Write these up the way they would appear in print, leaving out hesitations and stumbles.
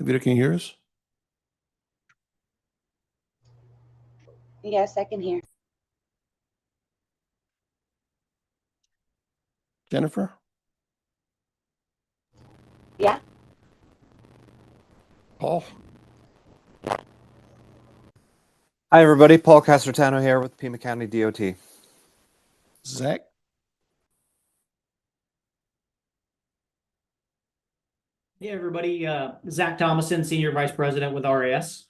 Vita, can you hear us? Yes, I can hear. Jennifer? Yeah. Paul? Hi, everybody. Paul Castertano here with Pima County DOT. Zach? Hey, everybody. Zach Thomason, Senior Vice President with RAS.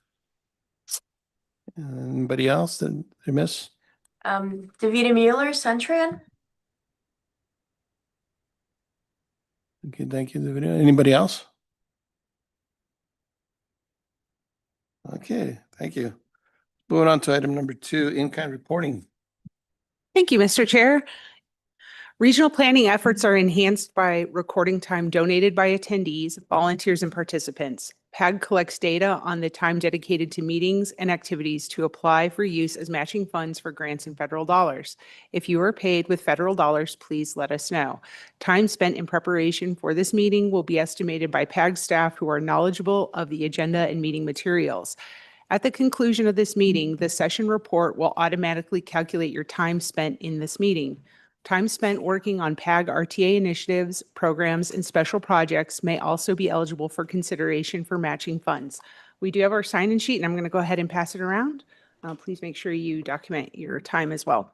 Anybody else that I miss? Davida Mueller, Centran. Okay, thank you, Davida. Anybody else? Okay, thank you. Moving on to item number 2, in-kind reporting. Thank you, Mr. Chair. Regional planning efforts are enhanced by recording time donated by attendees, volunteers, and participants. PAG collects data on the time dedicated to meetings and activities to apply for use as matching funds for grants and federal dollars. If you are paid with federal dollars, please let us know. Time spent in preparation for this meeting will be estimated by PAG staff who are knowledgeable of the agenda and meeting materials. At the conclusion of this meeting, the session report will automatically calculate your time spent in this meeting. Time spent working on PAG RTA initiatives, programs, and special projects may also be eligible for consideration for matching funds. We do have our sign-in sheet, and I'm going to go ahead and pass it around. Please make sure you document your time as well.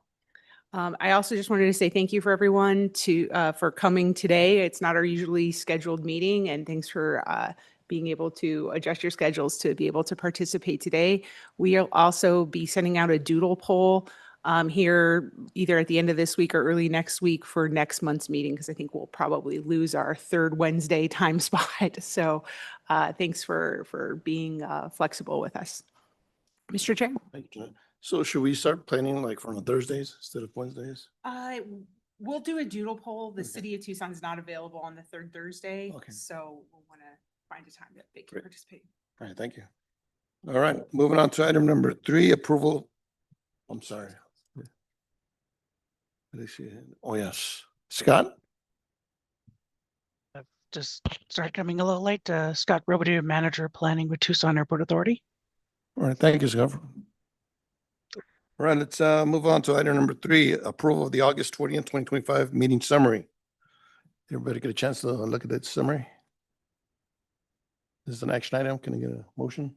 I also just wanted to say thank you for everyone for coming today. It's not our usually scheduled meeting, and thanks for being able to adjust your schedules to be able to participate today. We'll also be sending out a doodle poll here either at the end of this week or early next week for next month's meeting, because I think we'll probably lose our third Wednesday time spot. So thanks for being flexible with us. Mr. Chair. Thank you. So should we start planning like for Thursdays instead of Wednesdays? We'll do a doodle poll. The Okay. city of Tucson is not available on the third Thursday. Okay. So we'll want to find a time that they can Great. participate. All right, thank you. All right, moving on to item number 3, approval. I'm sorry. What is she? Oh, yes. Scott? I've just started coming a little late. Scott Robidoux, Manager Planning with Tucson Airport Authority. All right, thank you, Scott. All right, let's move on to item number 3, approval of the August 20th, 2025 meeting summary. Everybody get a chance to look at that summary? This is an action item. Can I get a motion?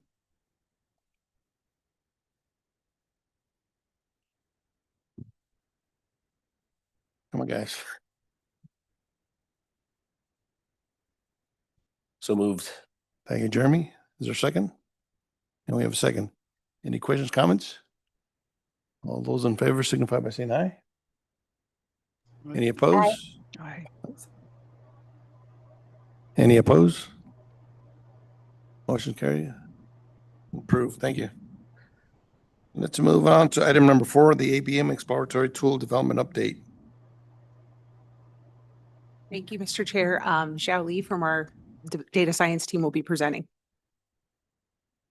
Come on, guys. So moved. Thank you, Jeremy. Is there a second? And we have a second. Any questions, comments? All those in favor signify by saying aye. Any opposed? Aye. Any opposed? Motion carried. Approved. Thank you. Let's move on to item number 4, the ABM exploratory tool development update. Thank you, Mr. Chair. Xiao Li from our data science team will be presenting.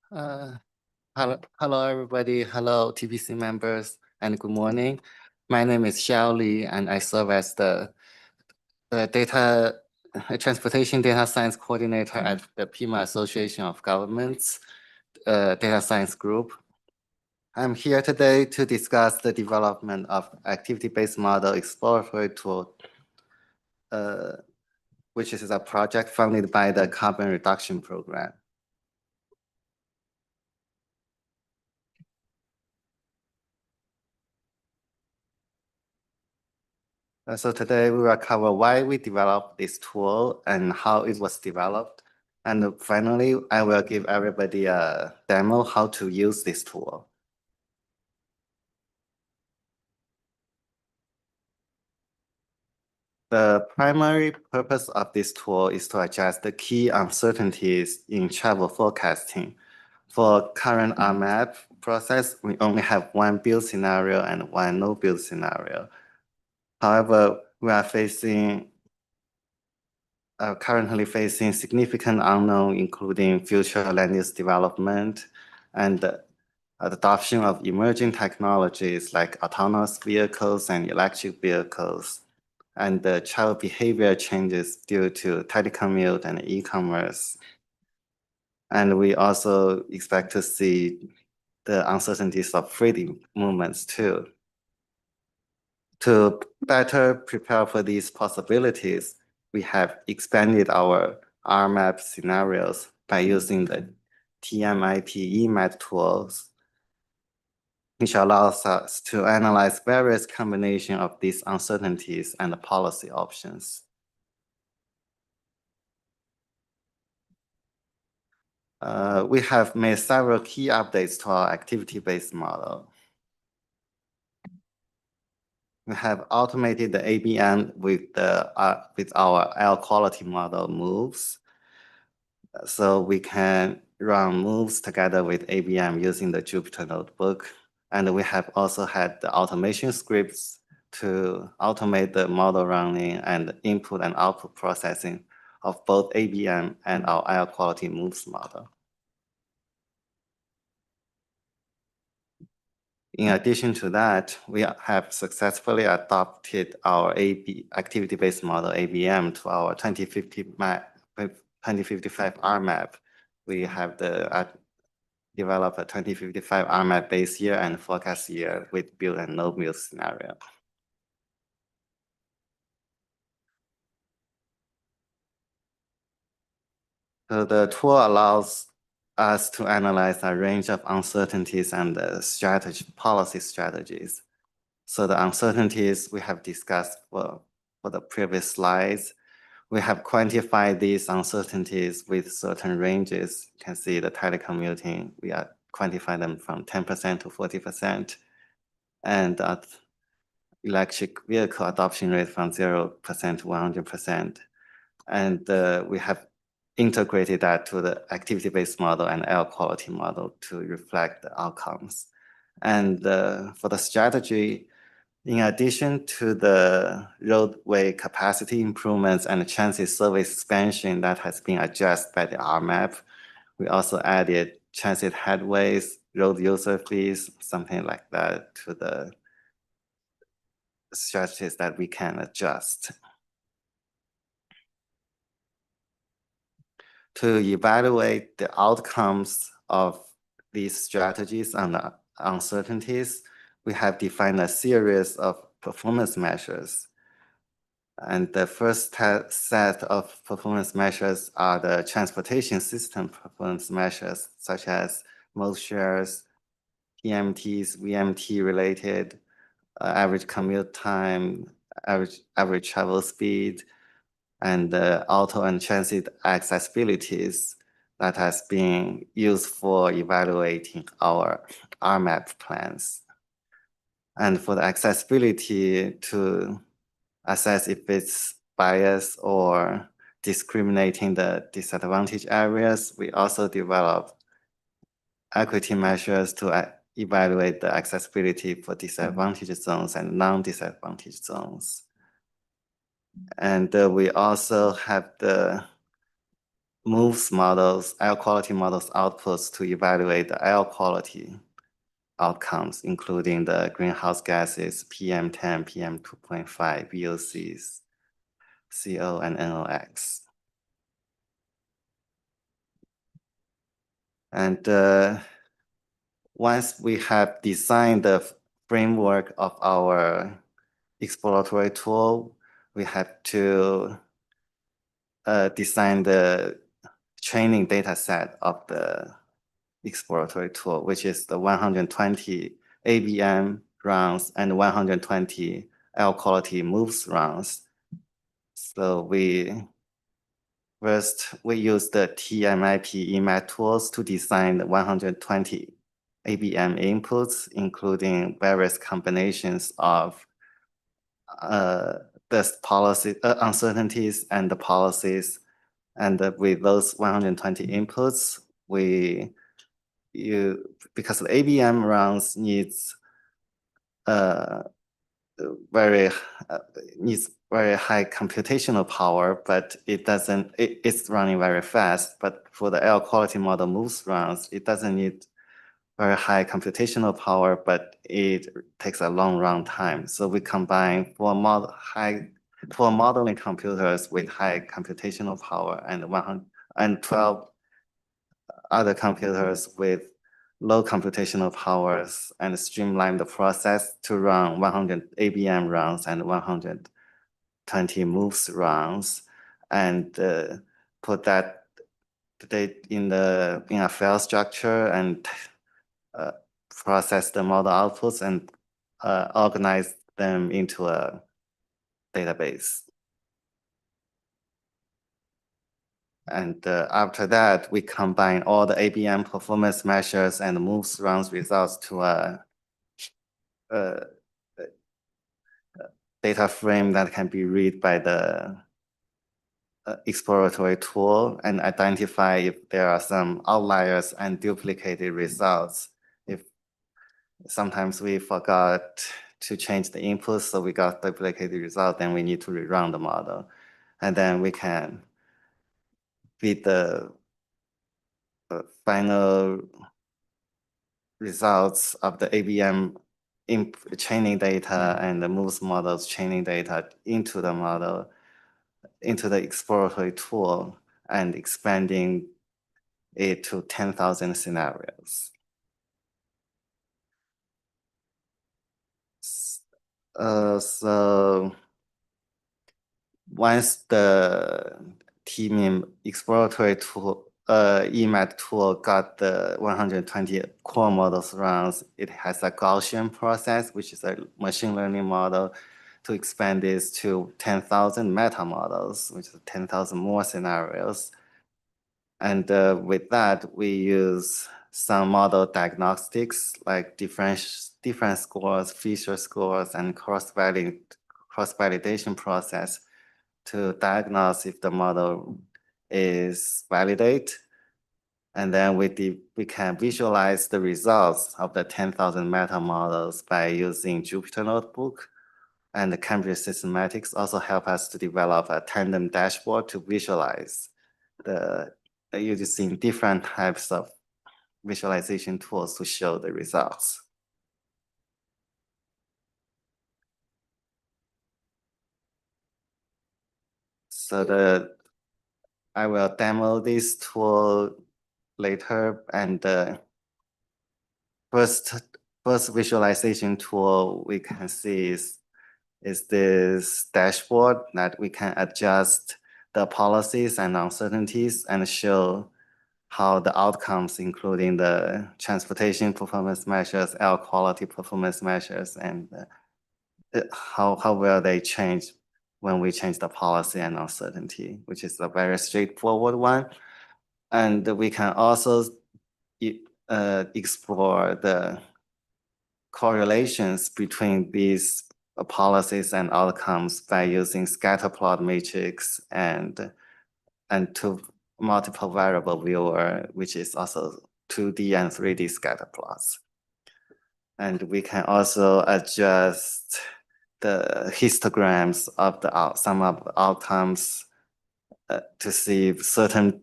Hello, everybody. Hello, TPC members, and good morning. My name is Xiao Li, and I serve as the transportation data science coordinator at the Pima Association of Governments Data Science Group. I'm here today to discuss the development of activity-based model exploratory tool, which is a project funded by the Carbon Reduction Program. So today we will cover why we developed this tool and how it was developed. And finally, I will give everybody a demo how to use this tool. The primary purpose of this tool is to address the key uncertainties in travel forecasting. For current RMAP process, we only have one build scenario and one no build scenario. However, we are currently facing significant unknown, including future land use development and the adoption of emerging technologies like autonomous vehicles and electric vehicles, and the travel behavior changes due to telecommute and e-commerce. And we also expect to see the uncertainties of freedom movements too. To better prepare for these possibilities, we have expanded our RMAP scenarios by using the TMIP-EMAT tools, which allows us to analyze various combinations of these uncertainties and the policy options. We have made several key updates to our activity-based model. We have automated the ABM with our air quality model moves. So we can run moves together with ABM using the Jupyter Notebook. And we have also had the automation scripts to automate the model running and input and output processing of both ABM and our air quality moves model. In addition to that, we have successfully adopted our activity-based model ABM to our 2055 RMAP. We have developed a 2055 RMAP base year and forecast year with build and no build scenario. So the tool allows us to analyze a range of uncertainties and policy strategies. So the uncertainties we have discussed for the previous slides, we have quantified these uncertainties with certain ranges. You can see the telecommuting, we are quantifying them from 10% to 40%, and electric vehicle adoption rate from 0% to 100%. And we have integrated that to the activity-based model and air quality model to reflect the outcomes. And for the strategy, in addition to the roadway capacity improvements and the transit service expansion that has been adjusted by the RMAP, we also added transit headways, road user fees, something like that to the strategies that we can adjust. To evaluate the outcomes of these strategies and the uncertainties, we have defined a series of performance measures. And the first set of performance measures are the transportation system performance measures, such as mode shares, PMTs, VMT related, average commute time, average travel speed, and auto and transit accessibilities that has been used for evaluating our RMAP plans. And for the accessibility to assess if it's biased or discriminating the disadvantaged areas, we also develop equity measures to evaluate the accessibility for disadvantaged zones and non-disadvantaged zones. And we also have the moves models, air quality models outputs to evaluate the air quality outcomes, including the greenhouse gases, PM10, PM2.5, VOCs, CO, and NOx. And once we have designed the framework of our exploratory tool, we have to design the training data set of the exploratory tool, which is the 120 ABM rounds and 120 air quality moves rounds. So we use the TMIP-EMAT tools to design the 120 ABM inputs, including various combinations of the policy uncertainties and the policies. And with those 120 inputs, because the ABM rounds needs very high computational power, but it's running very fast. But for the air quality model moves rounds, it doesn't need very high computational power, but it takes a long run time. So we combine four modeling computers with high computational power and 12 other computers with low computational powers and streamline the process to run 100 ABM runs and 120 moves runs, and put that data in a file structure and process the model outputs and organize them into a database. And after that, we combine all the ABM performance measures and moves runs results to a data frame that can be read by the exploratory tool and identify if there are some outliers and duplicated results. If sometimes we forgot to change the inputs, so we got duplicated result, then we need to rerun the model. And then we can feed the final results of the ABM training data and the moves models training data into the model, into the exploratory tool, and expanding it to 10,000 scenarios. So once the teaming exploratory tool, EMAT tool got the 120 core models runs, it has a Gaussian process, which is a machine learning model, to expand this to 10,000 meta models, which is 10,000 more scenarios. And with that, we use some model diagnostics like difference scores, feature scores, and cross-validation process to diagnose if the model is validate. And then we can visualize the results of the 10,000 meta models by using Jupyter Notebook. And the Cambridge Systematics also help us to develop a tandem dashboard to visualize using different types of visualization tools to show the results. So I will demo this tool later, and the first visualization tool we can see is this dashboard that we can adjust the policies and uncertainties and show how the outcomes, including the transportation performance measures, air quality performance measures, and how well they change when we change the policy and uncertainty, which is a very straightforward one. And we can also explore the correlations between these policies and outcomes by using scatter plot matrix and to multiple variable viewer, which is also 2D and 3D scatter plots. And we can also adjust the histograms of some of the outcomes to see certain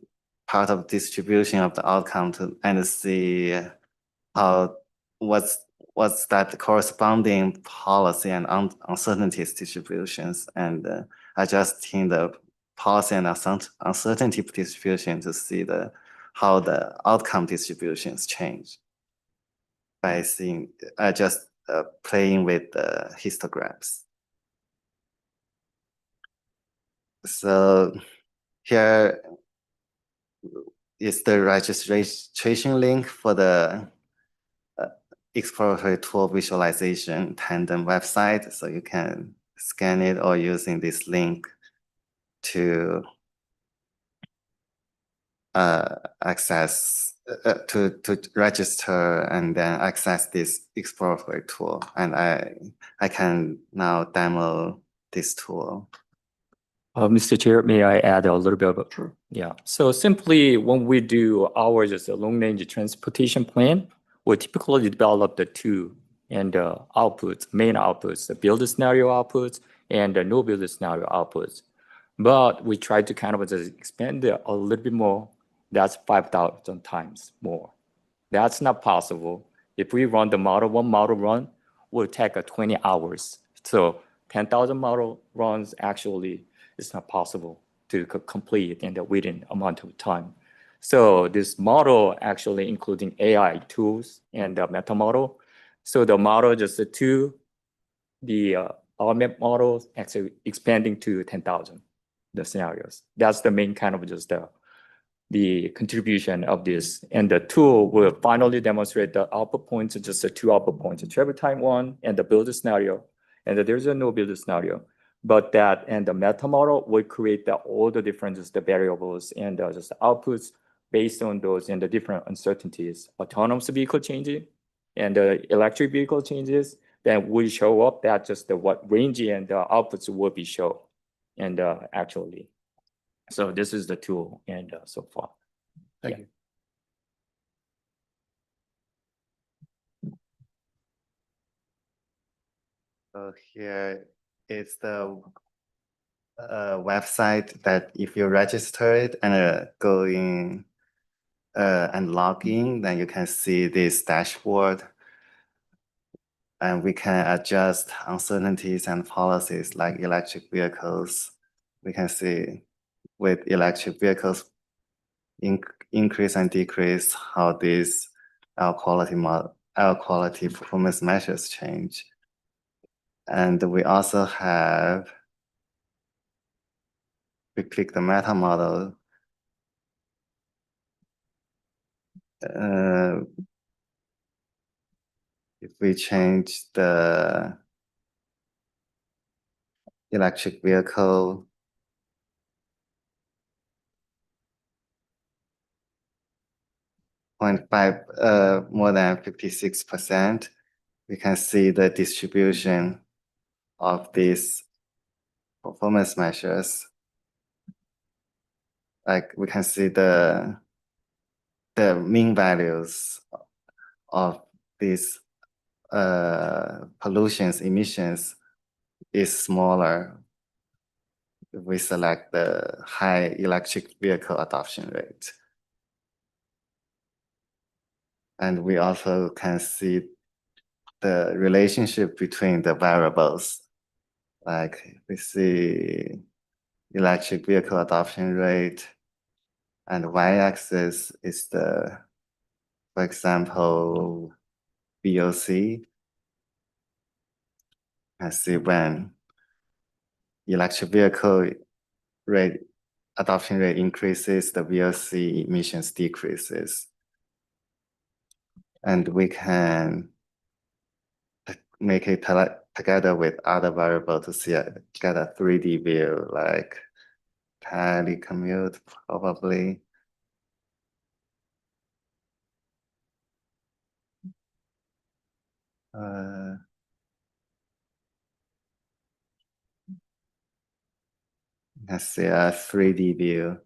part of distribution of the outcome and see how what's that corresponding policy and uncertainties distributions, and adjusting the policy and uncertainty distribution to see how the outcome distributions change by seeing just playing with the histograms. So here is the registration link for the exploratory tool visualization tandem website. So you can scan it or using this link to access, to register and then access this exploratory tool. And I can now demo this tool. Mr. Chair, may I add a little bit about? Sure. Yeah. So simply when we do our just a long range transportation plan, we typically develop the two and outputs, main outputs, the build scenario outputs and the no build scenario outputs. But we try to kind of just expand it a little bit more. That's 5,000 times more. That's not possible. If we run the model, one model run will take 20 hours. So 10,000 model runs actually it's not possible to complete in the within amount of time. So this model actually including AI tools and the meta model. So the model just the RMAP model actually expanding to 10,000 the scenarios. That's the main kind of just the contribution of this. And the tool will finally demonstrate the output points, just the two output points, the travel time one and the build scenario. And there's a no build scenario. But that and the meta model will create all the different just the variables and just the outputs based on those and the different uncertainties. Autonomous vehicle changing and the electric vehicle changes, then will show up that just what range and the outputs will be shown. And actually, so this is the tool and so far. Thank Yeah. you. So here is the website that if you register it and go in and log in, then you can see this dashboard. And we can adjust uncertainties and policies like electric vehicles. We can see with electric vehicles increase and decrease how these air quality performance measures change. And we also have, we click the meta model. If we change the electric vehicle, more than 56%, we can see the distribution of these performance measures. Like we can see the mean values of these pollutions, emissions is smaller if we select the high electric vehicle adoption rate. And we also can see the relationship between the variables. Like we see electric vehicle adoption rate, and y-axis is the, for example, VOC. I see when electric vehicle adoption rate increases, the VOC emissions decreases. And we can make it together with other variables to get a 3D view, like telecommute probably. Let's see a 3D view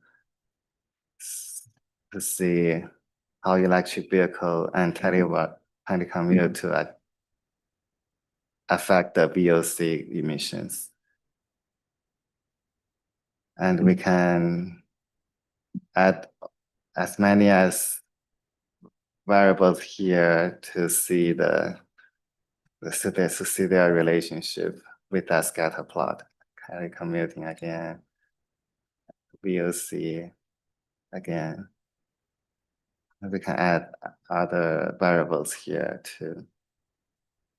to see how electric vehicle and telecommute to affect the VOC emissions. And we can add as many as variables here to see their relationship with that scatter plot. Telecommuting again, VOC again. And we can add other variables here too,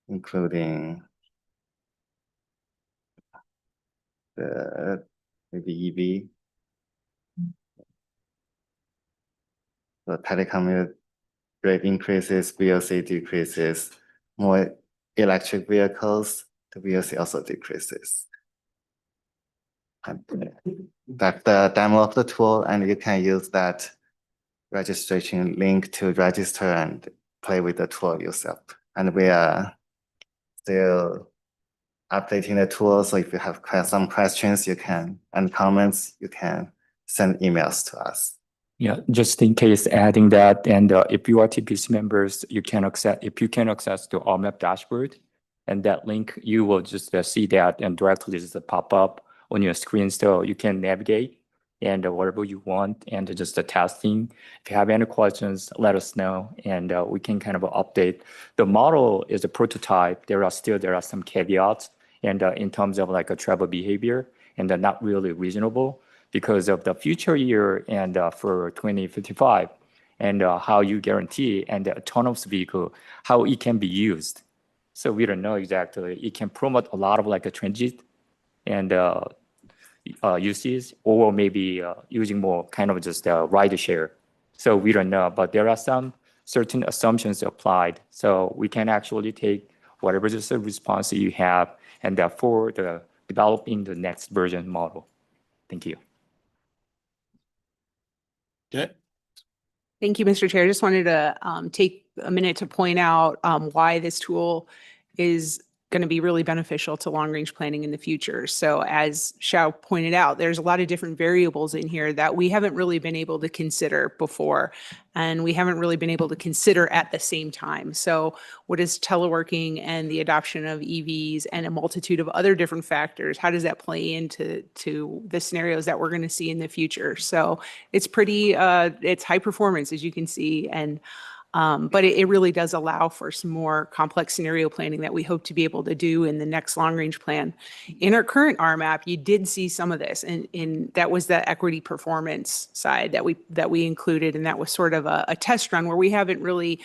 including the maybe EV. So telecommute rate increases, VOC decreases. More electric vehicles, the VOC also decreases. And that's the demo of the tool, and you can use that registration link to register and play with the tool yourself. And we are still updating the tool, so if you have some questions, and comments, you can send emails to us. Yeah, just in case adding that, and if you are TPC members, you can access the RMAP dashboard, and that link, you will just see that and directly just pop up on your screen, so you can navigate and whatever you want, and just the testing. If you have any questions, let us know, and we can kind of update. The model is a prototype. There are some caveats, and in terms of like a travel behavior, and they're not really reasonable. because of the future year and for 2055, and how you guarantee and the autonomous vehicle, how it can be used. So we don't know exactly. It can promote a lot of like a transit and uses, or maybe using more kind of just ride share. So we don't know, but there are some certain assumptions applied. So we can actually take whatever just a response that you have and for the developing the next version model. Thank you. Okay. Thank you, Mr. Chair. I just wanted to take a minute to point out why this tool is going to be really beneficial to long-range planning in the future. So as Xiao pointed out, there's a lot of different variables in here that we haven't really been able to consider before, and we haven't really been able to consider at the same time. So what is teleworking and the adoption of EVs and a multitude of other different factors? How does that play into the scenarios that we're going to see in the future? So it's pretty, it's high performance, as you can see, and but it really does allow for some more complex scenario planning that we hope to be able to do in the next long-range plan. In our current RMAP, you did see some of this, and that was the equity performance side that we included, and that was sort of a test run where we haven't really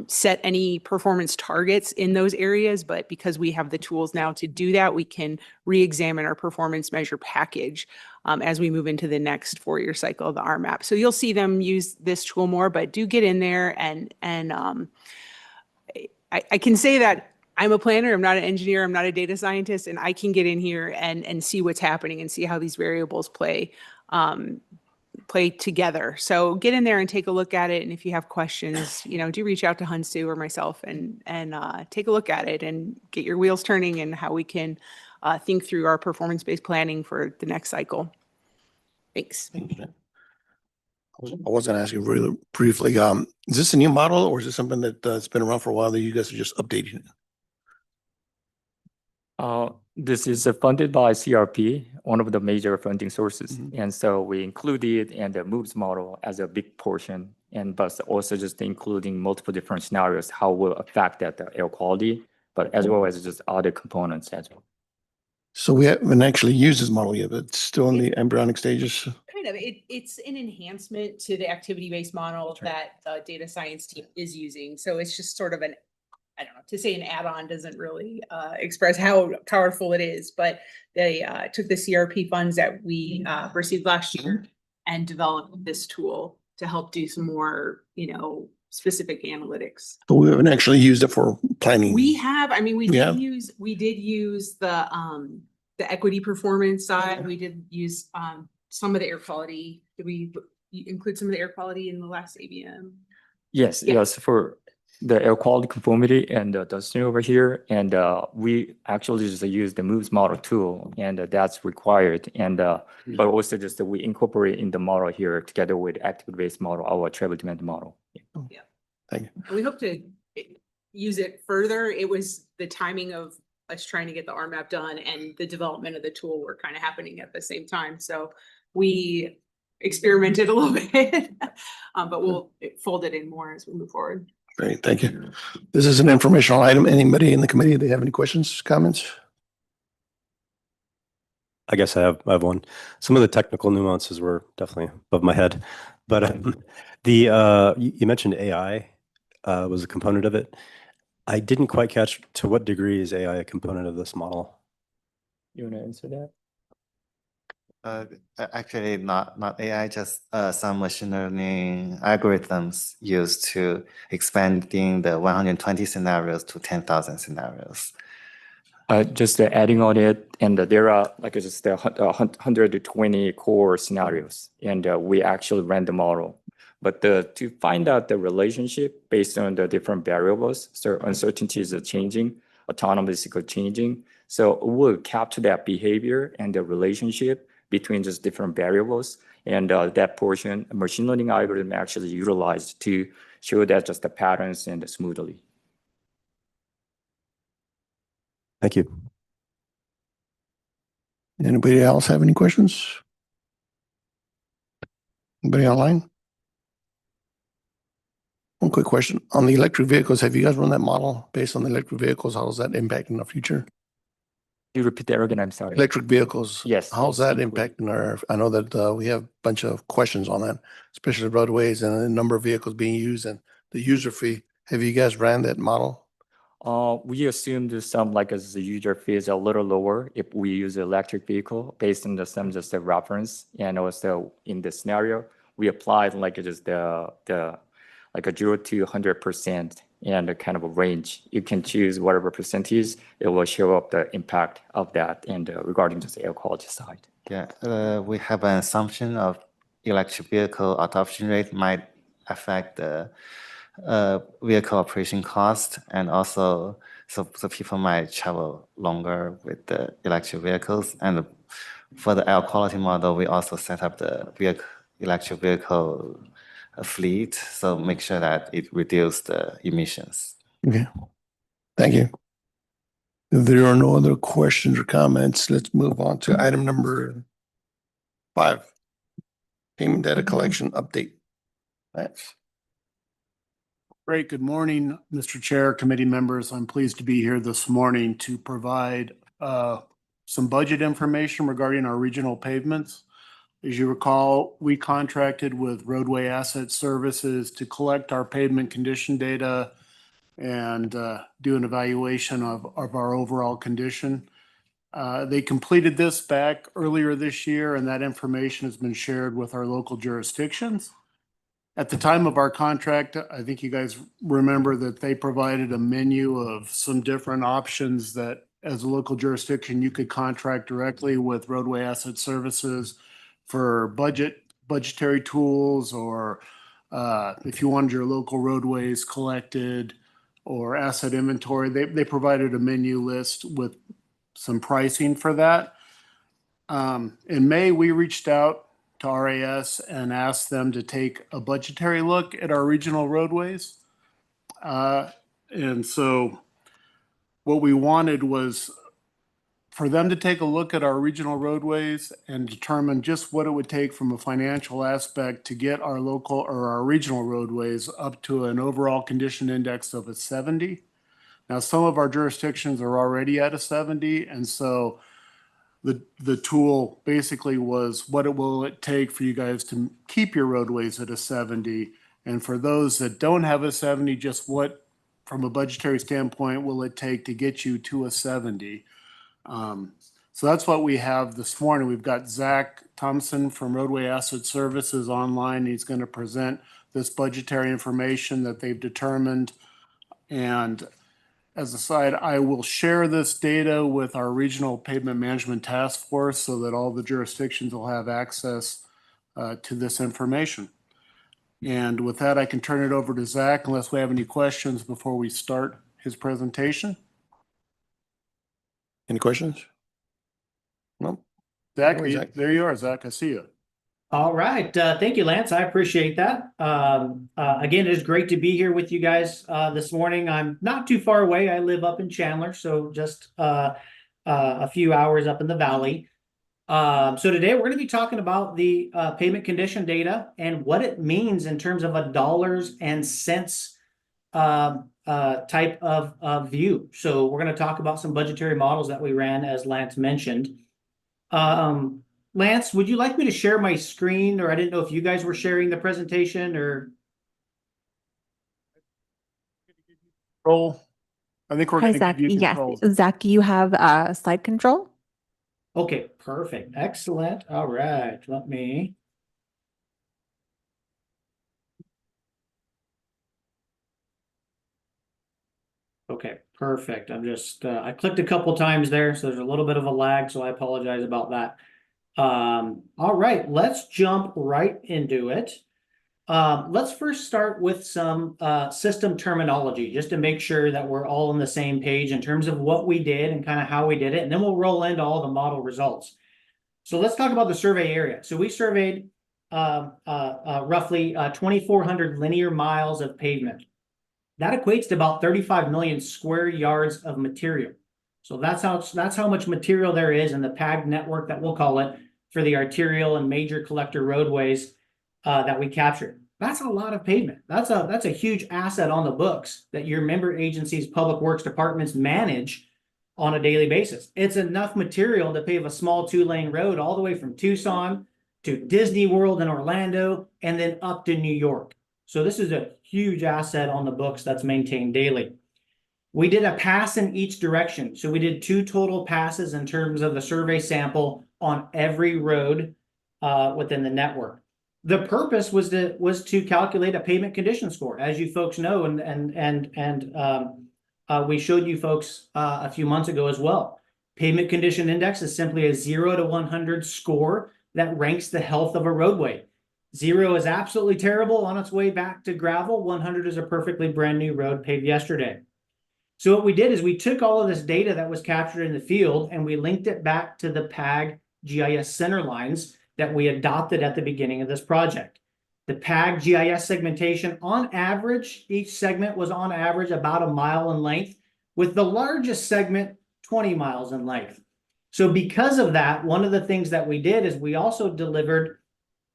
set any performance targets in those areas, but because we have the tools now to do that, we can re-examine our performance measure package as we move into the next four-year cycle of the RMAP. So you'll see them use this tool more, but do get in there and I can say that I'm a planner, I'm not an engineer, I'm not a data scientist, and I can get in here and see what's happening and see how these variables play together. So get in there and take a look at it. And if you have questions, do reach out to Hunsu or myself and take a look at it and get your wheels turning and how we can think through our performance-based planning for the next cycle. Thanks. I was going to ask you really briefly, is this a new model or is this something that's been around for a while that you guys are just updating it? This is funded by CRP, one of the major funding sources. And so we included and the MOVES model as a big portion, and but also just including multiple different scenarios, how will affect that air quality, but as well as just other components as well. So we haven't actually used this model yet, but it's still in the embryonic stages. Kind of. It's an enhancement to the activity-based model that the data science team is using. So it's just sort of I don't know, to say an add-on doesn't really express how powerful it is, but they took the CRP funds that we received last year and developed this tool to help do some more, specific analytics. But we haven't actually used it for planning. We have, we have? did use the equity performance side. We did use some of the air quality. Did we include some of the air quality in the last ABM? Yes, Yeah. yes, for the air quality conformity and the dusting over here. And we actually just use the MOVES model tool, and that's required. And but also just that we incorporate in the model here together with activity-based model, our travel demand model. Yeah. Thank you. We hope to use it further. It was the timing of us trying to get the RMAP done and the development of the tool were kind of happening at the same time. So we experimented a little bit, but we'll fold it in more as we move forward. Great, thank you. This is an informational item. Anybody in the committee, they have any questions, comments? I guess I have one. Some of the technical nuances were definitely above my head, but you mentioned AI was a component of it. I didn't quite catch to what degree is AI a component of this model? You want to answer that? Actually, not AI, just some machine learning algorithms used to expanding the 120 scenarios to 10,000 scenarios. Just adding on it, and there are like just 120 core scenarios, and we actually ran the model. But to find out the relationship based on the different variables, so uncertainties are changing, autonomy is changing. So we'll capture that behavior and the relationship between just different variables, and that portion, machine learning algorithm actually utilized to show that just the patterns and smoothly. Thank you. Anybody else have any questions? Anybody online? One quick question. On the electric vehicles, have you guys run that model based on the electric vehicles? How does that impact in the future? You repeat that again, I'm sorry. Electric vehicles. Yes, How's yes, that included. impacting I know that we have a bunch of questions on that, especially roadways and the number of vehicles being used and the user fee. Have you guys ran that model? We assumed some like as the user fee is a little lower if we use electric vehicle based on some just the reference, and also in the scenario we applied like just the like a 0 to 100% and a kind of a range. You can choose whatever percentage. It will show up the impact of that and regarding just the air quality side. Yeah, we have an assumption of electric vehicle adoption rate might affect the vehicle operation cost, and also so people might travel longer with the electric vehicles. And for the air quality model, we also set up the electric vehicle fleet, so make sure that it reduces the emissions. Okay. Thank you. If there are no other questions or comments, let's move on to item number 5. Payment data collection update. Lance. Great. Good morning, Mr. Chair, committee members. I'm pleased to be here this morning to provide some budget information regarding our regional pavements. As you recall, we contracted with Roadway Asset Services to collect our pavement condition data and do an evaluation of our overall condition. They completed this back earlier this year, and that information has been shared with our local jurisdictions. At the time of our contract, I think you guys remember that they provided a menu of some different options that as a local jurisdiction, you could contract directly with Roadway Asset Services for budgetary tools, or if you wanted your local roadways collected or asset inventory, they provided a menu list with some pricing for that. In May, we reached out to RAS and asked them to take a budgetary look at our regional roadways. And so what we wanted was for them to take a look at our regional roadways and determine just what it would take from a financial aspect to get our local or our regional roadways up to an overall condition index of a 70. Now, some of our jurisdictions are already at a 70, and so the tool basically was what will it take for you guys to keep your roadways at a 70, and for those that don't have a 70, just what from a budgetary standpoint will it take to get you to a 70. So that's what we have this morning. We've got Zach Thompson from Roadway Asset Services online. He's going to present this budgetary information that they've determined. And as a side, I will share this data with our Regional Pavement Management Task Force so that all the jurisdictions will have access to this information. And with that, I can turn it over to Zach unless we have any questions before we start his presentation. Any questions? No. Zach, Go ahead, Zach. there you are, Zach. I see you. All right. Thank you, Lance. I appreciate that. Again, it is great to be here with you guys this morning. I'm not too far away. I live up in Chandler, so just a few hours up in the valley. So today we're going to be talking about the payment condition data and what it means in terms of a dollars and cents type of view. So we're going to talk about some budgetary models that we ran, as Lance mentioned. Lance, would you like me to share my screen, or I didn't know if you guys were sharing the presentation or? Control. I think we're Hi, going to Zach. give you Yes, controls. Zach, you have slide control. Okay, perfect. Excellent. All right. Let me. Okay, perfect. I'm just, I clicked a couple times there, so there's a little bit of a lag, so I apologize about that. All right, let's jump right into it. Let's first start with some system terminology, just to make sure that we're all on the same page in terms of what we did and kind of how we did it, and then we'll roll into all the model results. So let's talk about the survey area. So we surveyed roughly 2,400 linear miles of pavement. That equates to about 35 million square yards of material. So that's how much material there is in the PAG network, that we'll call it, for the arterial and major collector roadways that we captured. That's a lot of pavement. That's a huge asset on the books that your member agencies, public works departments manage on a daily basis. It's enough material to pave a small 2-lane road all the way from Tucson to Disney World in Orlando and then up to New York. So this is a huge asset on the books that's maintained daily. We did a pass in each direction. So we did 2 total passes in terms of the survey sample on every road within the network. The purpose was to calculate a pavement condition score, as you folks know, and we showed you folks a few months ago as well. Pavement condition index is simply a 0 to 100 score that ranks the health of a roadway. 0 is absolutely terrible, on its way back to gravel. 100 is a perfectly brand new road paved yesterday. So what we did is we took all of this data that was captured in the field and we linked it back to the PAG GIS center lines that we adopted at the beginning of this project. The PAG GIS segmentation, on average, each segment was on average about a mile in length, with the largest segment 20 miles in length. So because of that, one of the things that we did is we also delivered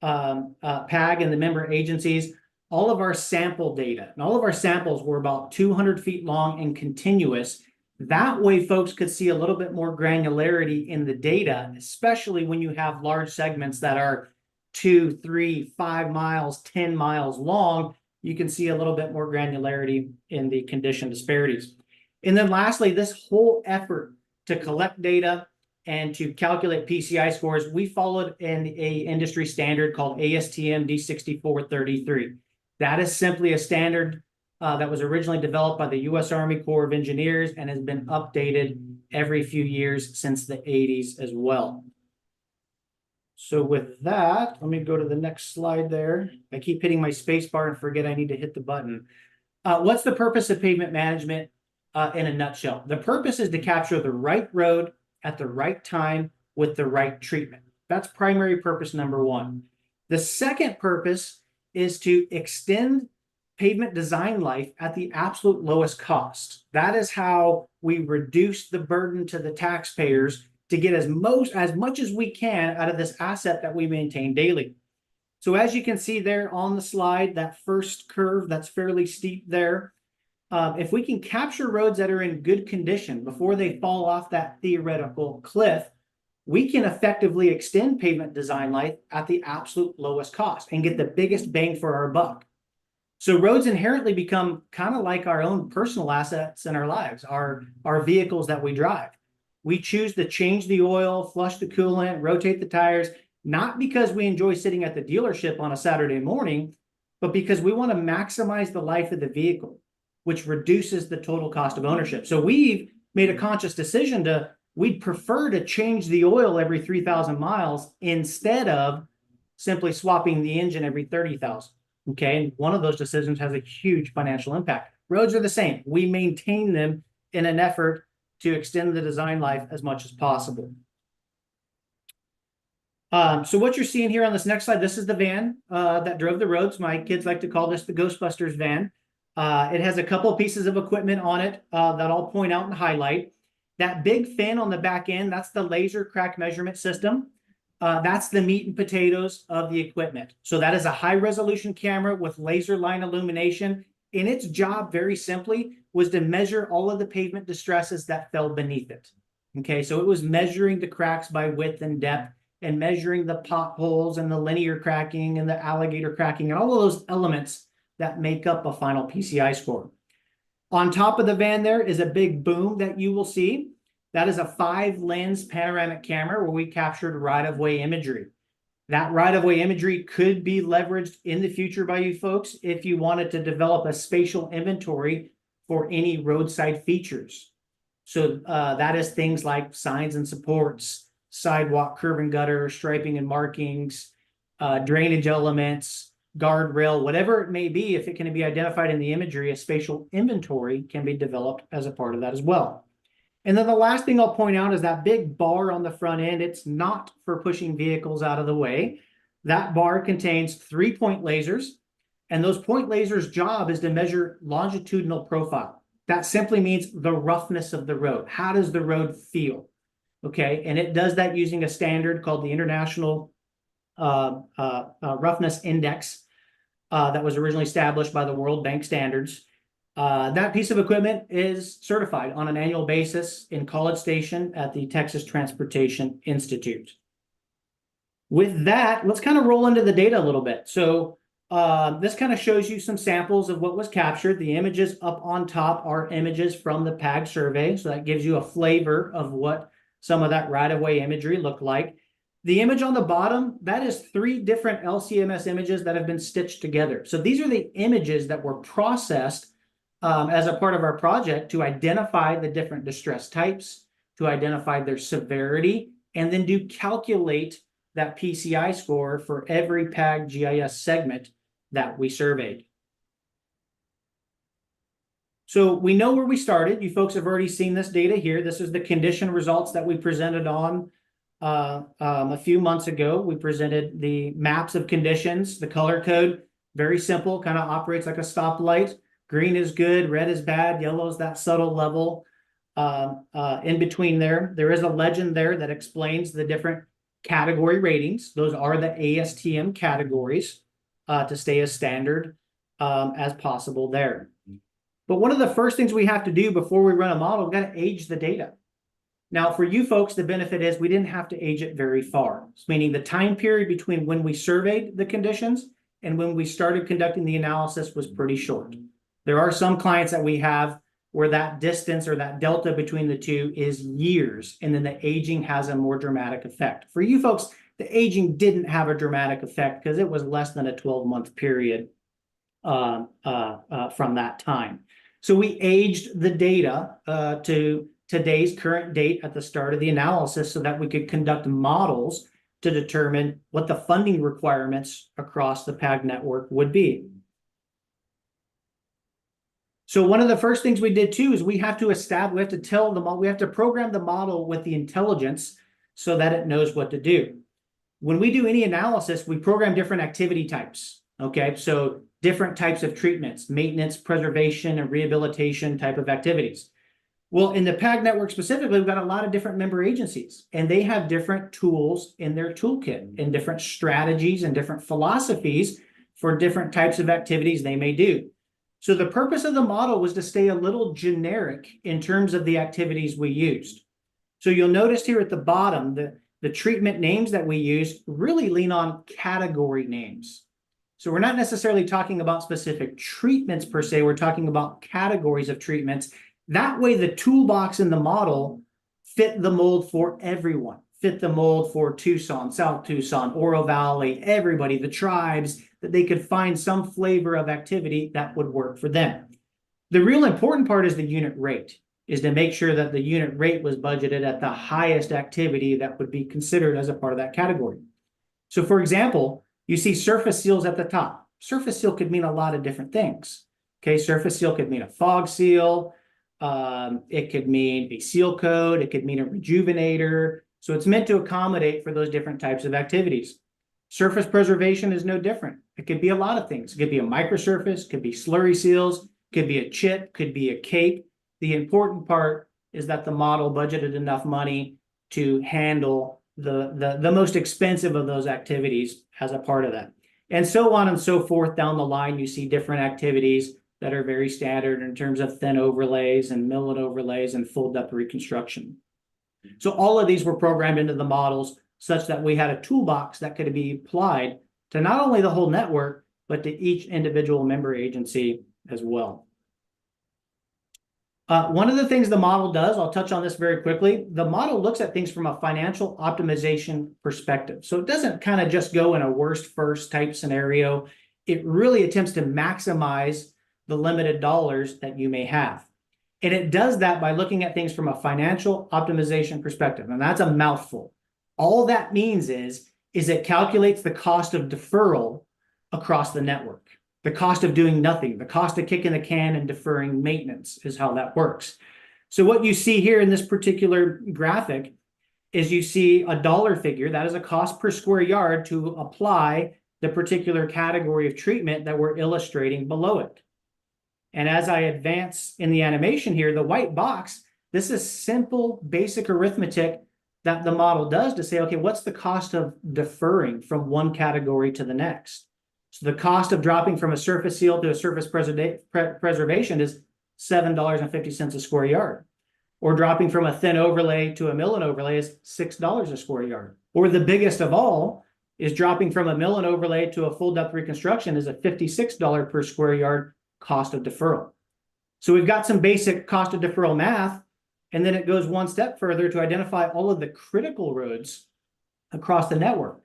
PAG and the member agencies all of our sample data. And all of our samples were about 200 feet long and continuous. That way, folks could see a little bit more granularity in the data, especially when you have large segments that are 2, 3, 5 miles, 10 miles long. You can see a little bit more granularity in the condition disparities. And then lastly, this whole effort to collect data and to calculate PCI scores, we followed an industry standard called ASTM D6433. That is simply a standard that was originally developed by the U.S. Army Corps of Engineers and has been updated every few years since the 80s as well. So with that, let me go to the next slide there. I keep hitting my space bar and forget I need to hit the button. What's the purpose of pavement management in a nutshell? The purpose is to capture the right road at the right time with the right treatment. That's primary purpose number 1. The second purpose is to extend pavement design life at the absolute lowest cost. That is how we reduce the burden to the taxpayers to get as much as we can out of this asset that we maintain daily. So as you can see there on the slide, that first curve that's fairly steep there, if we can capture roads that are in good condition before they fall off that theoretical cliff, we can effectively extend pavement design life at the absolute lowest cost and get the biggest bang for our buck. So roads inherently become kind of like our own personal assets in our lives, our vehicles that we drive. We choose to change the oil, flush the coolant, rotate the tires, not because we enjoy sitting at the dealership on a Saturday morning, but because we want to maximize the life of the vehicle, which reduces the total cost of ownership. So we've made a conscious decision we'd prefer to change the oil every 3,000 miles instead of simply swapping the engine every 30,000. Okay, and one of those decisions has a huge financial impact. Roads are the same. We maintain them in an effort to extend the design life as much as possible. So what you're seeing here on this next slide, this is the van that drove the roads. My kids like to call this the Ghostbusters van. It has a couple of pieces of equipment on it that I'll point out and highlight. That big fin on the back end, that's the laser crack measurement system. That's the meat and potatoes of the equipment. So that is a high resolution camera with laser line illumination. And its job, very simply, was to measure all of the pavement distresses that fell beneath it. Okay, so it was measuring the cracks by width and depth and measuring the potholes and the linear cracking and the alligator cracking and all of those elements that make up a final PCI score. On top of the van there is a big boom that you will see. That is a 5-lens panoramic camera where we captured right-of-way imagery. That right-of-way imagery could be leveraged in the future by you folks if you wanted to develop a spatial inventory for any roadside features. So that is things like signs and supports, sidewalk, curb and gutter, striping and markings, drainage elements, guardrail, whatever it may be. If it can be identified in the imagery, a spatial inventory can be developed as a part of that as well. And then the last thing I'll point out is that big bar on the front end. It's not for pushing vehicles out of the way. That bar contains 3 point lasers, and those point lasers' job is to measure longitudinal profile. That simply means the roughness of the road. How does the road feel? Okay, and it does that using a standard called the International Roughness Index that was originally established by the World Bank Standards. That piece of equipment is certified on an annual basis in College Station at the Texas Transportation Institute. With that, let's kind of roll into the data a little bit. So this kind of shows you some samples of what was captured. The images up on top are images from the PAG survey. So that gives you a flavor of what some of that right-of-way imagery looked like. The image on the bottom, that is 3 different LCMS images that have been stitched together. So these are the images that were processed as a part of our project to identify the different distress types, to identify their severity, and then to calculate that PCI score for every PAG GIS segment that we surveyed. So we know where we started. You folks have already seen this data here. This is the condition results that we presented on a few months ago. We presented the maps of conditions, the color code, very simple, kind of operates like a stoplight. Green is good, red is bad, yellow is that subtle level. In between there is a legend there that explains the different category ratings. Those are the ASTM categories to stay as standard as possible there. But one of the first things we have to do before we run a model, we've got to age the data. Now, for you folks, the benefit is we didn't have to age it very far, meaning the time period between when we surveyed the conditions and when we started conducting the analysis was pretty short. There are some clients that we have where that distance or that delta between the two is years, and then the aging has a more dramatic effect. For you folks, the aging didn't have a dramatic effect because it was less than a 12-month period from that time. So we aged the data to today's current date at the start of the analysis so that we could conduct models to determine what the funding requirements across the PAG network would be. So one of the first things we did too is we have to tell the model, we have to program the model with the intelligence so that it knows what to do. When we do any analysis, we program different activity types. Okay, so different types of treatments, maintenance, preservation, and rehabilitation type of activities. Well, in the PAG network specifically, we've got a lot of different member agencies, and they have different tools in their toolkit and different strategies and different philosophies for different types of activities they may do. So the purpose of the model was to stay a little generic in terms of the activities we used. So you'll notice here at the bottom, the treatment names that we use really lean on category names. So we're not necessarily talking about specific treatments per se, we're talking about categories of treatments. That way the toolbox in the model fit the mold for everyone, fit the mold for Tucson, South Tucson, Oro Valley, everybody, the tribes, that they could find some flavor of activity that would work for them. The real important part is the unit rate, is to make sure that the unit rate was budgeted at the highest activity that would be considered as a part of that category. So for example, you see surface seals at the top. Surface seal could mean a lot of different things. Okay, surface seal could mean a fog seal. It could mean a seal coat. It could mean a rejuvenator. So it's meant to accommodate for those different types of activities. Surface preservation is no different. It could be a lot of things. It could be a microsurface, could be slurry seals, could be a chip, could be a cape. The important part is that the model budgeted enough money to handle the most expensive of those activities as a part of that. And so on and so forth down the line, you see different activities that are very standard in terms of thin overlays and millet overlays and full depth reconstruction. So all of these were programmed into the models such that we had a toolbox that could be applied to not only the whole network, but to each individual member agency as well. One of the things the model does, I'll touch on this very quickly, the model looks at things from a financial optimization perspective. So it doesn't kind of just go in a worst first type scenario. It really attempts to maximize the limited dollars that you may have. And it does that by looking at things from a financial optimization perspective. And that's a mouthful. All that means is it calculates the cost of deferral across the network. The cost of doing nothing, the cost of kicking the can and deferring maintenance is how that works. So what you see here in this particular graphic is you see a dollar figure, that is a cost per square yard to apply the particular category of treatment that we're illustrating below it. And as I advance in the animation here, the white box, this is simple, basic arithmetic that the model does to say, okay, what's the cost of deferring from one category to the next? So the cost of dropping from a surface seal to a surface preservation is $7.50 a square yard. Or dropping from a thin overlay to a mill and overlay is $6 a square yard. Or the biggest of all is dropping from a mill and overlay to a full depth reconstruction is a $56 per square yard cost of deferral. So we've got some basic cost of deferral math, and then it goes one step further to identify all of the critical roads across the network.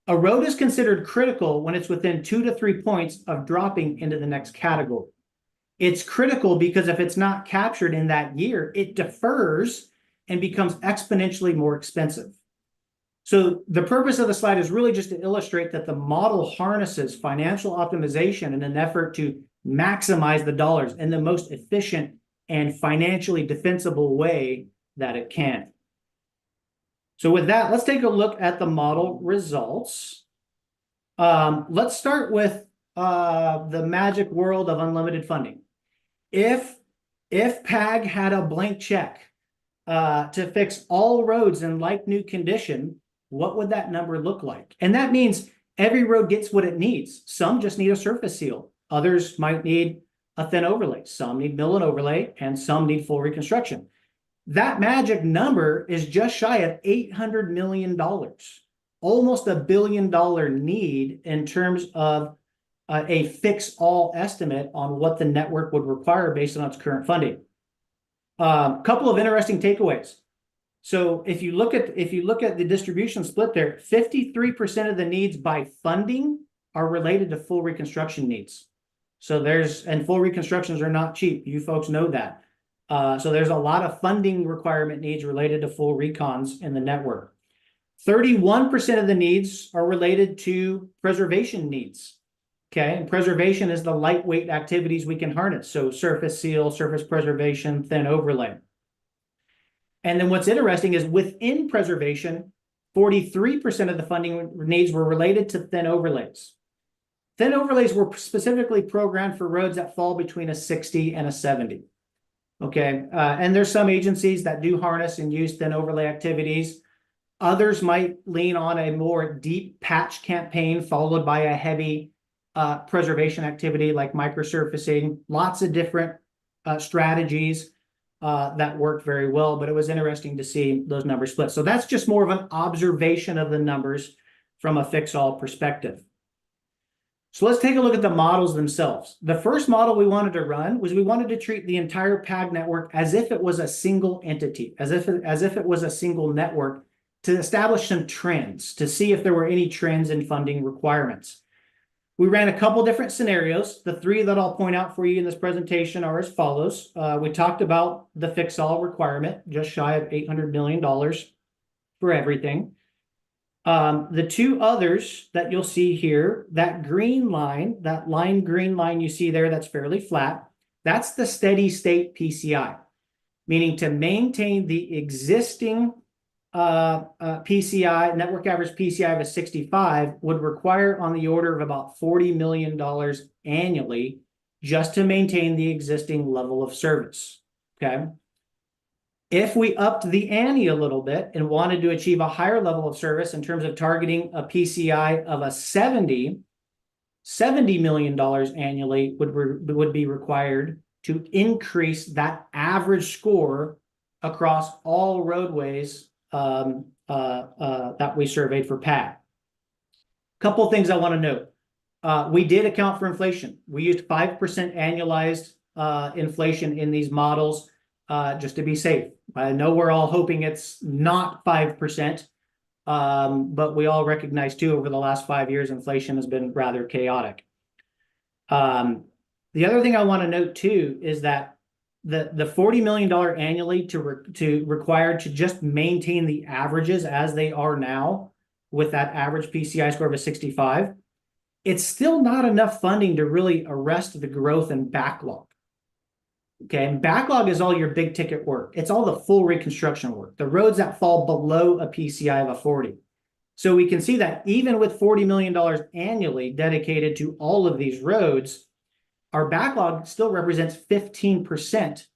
A road is considered critical when it's within 2 to 3 points of dropping into the next category. It's critical because if it's not captured in that year, it defers and becomes exponentially more expensive. So the purpose of the slide is really just to illustrate that the model harnesses financial optimization in an effort to maximize the dollars in the most efficient and financially defensible way that it can. So with that, let's take a look at the model results. Let's start with the magic world of unlimited funding. If PAG had a blank check to fix all roads in like new condition, what would that number look like? And that means every road gets what it needs. Some just need a surface seal. Others might need a thin overlay. Some need mill and overlay, and some need full reconstruction. That magic number is just shy of $800 million, almost $1 billion need in terms of a fix-all estimate on what the network would require based on its current funding. Couple of interesting takeaways. So if you look at the distribution split there, 53% of the needs by funding are related to full reconstruction needs. So and full reconstructions are not cheap. You folks know that. So there's a lot of funding requirement needs related to full recons in the network. 31% of the needs are related to preservation needs. Okay, and preservation is the lightweight activities we can harness. So surface seal, surface preservation, thin overlay. And then what's interesting is within preservation, 43% of the funding needs were related to thin overlays. Thin overlays were specifically programmed for roads that fall between a 60 and a 70. Okay, and there's some agencies that do harness and use thin overlay activities. Others might lean on a more deep patch campaign followed by a heavy preservation activity like microsurfacing. Lots of different strategies that worked very well, but it was interesting to see those numbers split. So that's just more of an observation of the numbers from a fix-all perspective. So let's take a look at the models themselves. The first model we wanted to run was we wanted to treat the entire PAG network as if it was a single entity, as if it was a single network, to establish some trends, to see if there were any trends in funding requirements. We ran a couple different scenarios. The three that I'll point out for you in this presentation are as follows. We talked about the fix-all requirement, just shy of $800 million for everything. The two others that you'll see here, that green line, that green line you see there that's fairly flat, that's the steady state PCI, meaning to maintain the existing PCI, network average PCI of 65 would require on the order of about $40 million annually just to maintain the existing level of service, okay? If we upped the ante a little bit and wanted to achieve a higher level of service in terms of targeting a PCI of a $70 million annually would be required to increase that average score across all roadways that we surveyed for PAG. Couple things I want to note. We did account for inflation. We used 5% annualized inflation in these models just to be safe. I know we're all hoping it's not 5%, but we all recognize too over the last 5 years inflation has been rather chaotic. The other thing I want to note too is that the $40 million annually required to just maintain the averages as they are now with that average PCI score of a 65, it's still not enough funding to really arrest the growth in backlog. Okay, and backlog is all your big ticket work. It's all the full reconstruction work, the roads that fall below a PCI of a 40. So we can see that even with $40 million annually dedicated to all of these roads, our backlog still represents 15%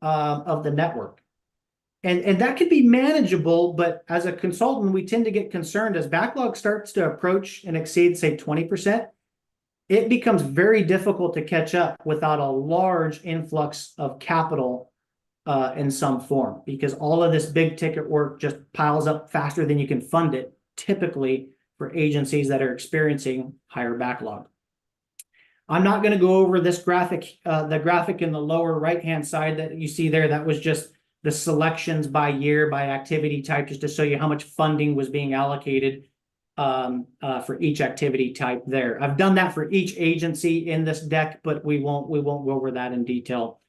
of the network. And that could be manageable, but as a consultant, we tend to get concerned as backlog starts to approach and exceed, say, 20%. it becomes very difficult to catch up without a large influx of capital in some form, because all of this big ticket work just piles up faster than you can fund it, typically for agencies that are experiencing higher backlog. I'm not going to go over this graphic, the graphic in the lower right-hand side that you see there. That was just the selections by year, by activity type, just to show you how much funding was being allocated for each activity type there. I've done that for each agency in this deck, but we won't go over that in detail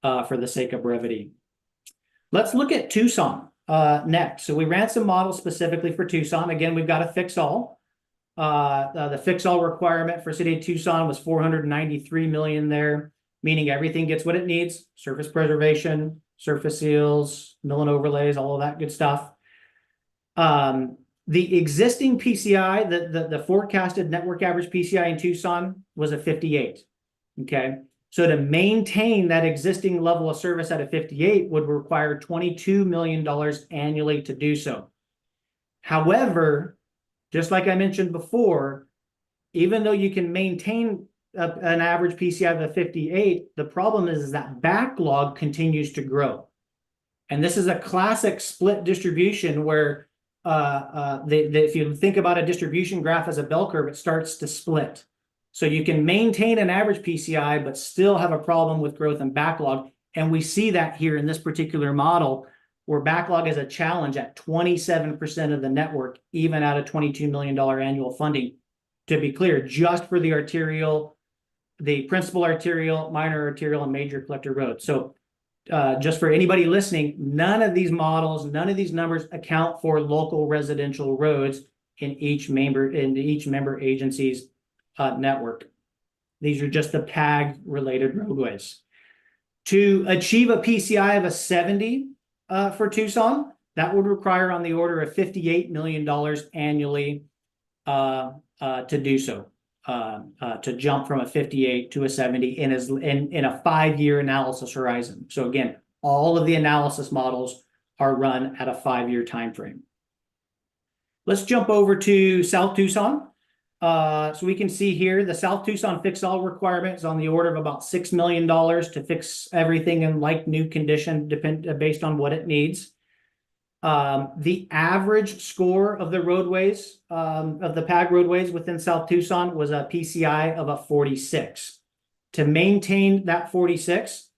for the sake of brevity. Let's look at Tucson next. So we ran some models specifically for Tucson. Again, we've got a fix-all. The fix-all requirement for City of Tucson was 493 million there, meaning everything gets what it needs: surface preservation, surface seals, mill and overlays, all of that good stuff. The existing PCI, the forecasted network average PCI in Tucson was a 58. Okay, so to maintain that existing level of service at a 58 would require $22 million annually to do so. However, just like I mentioned before, even though you can maintain an average PCI of a 58, the problem is that backlog continues to grow. And this is a classic split distribution where if you think about a distribution graph as a bell curve, it starts to split. So you can maintain an average PCI, but still have a problem with growth and backlog. And we see that here in this particular model, where backlog is a challenge at 27% of the network, even at a $22 million annual funding. To be clear, just for the arterial, the principal arterial, minor arterial, and major collector roads. So just for anybody listening, none of these models, none of these numbers account for local residential roads in each member agency's network. These are just the PAG related roadways. To achieve a PCI of a 70 for Tucson, that would require on the order of $58 million annually to do so, to jump from a 58 to a 70 in a 5-year analysis horizon. So again, all of the analysis models are run at a 5-year time frame. Let's jump over to South Tucson. So we can see here the South Tucson fix-all requirement is on the order of about $6 million to fix everything in like new condition, based on what it needs. The average score of the roadways, of the PAG roadways within South Tucson, was a PCI of a 46. To maintain that 46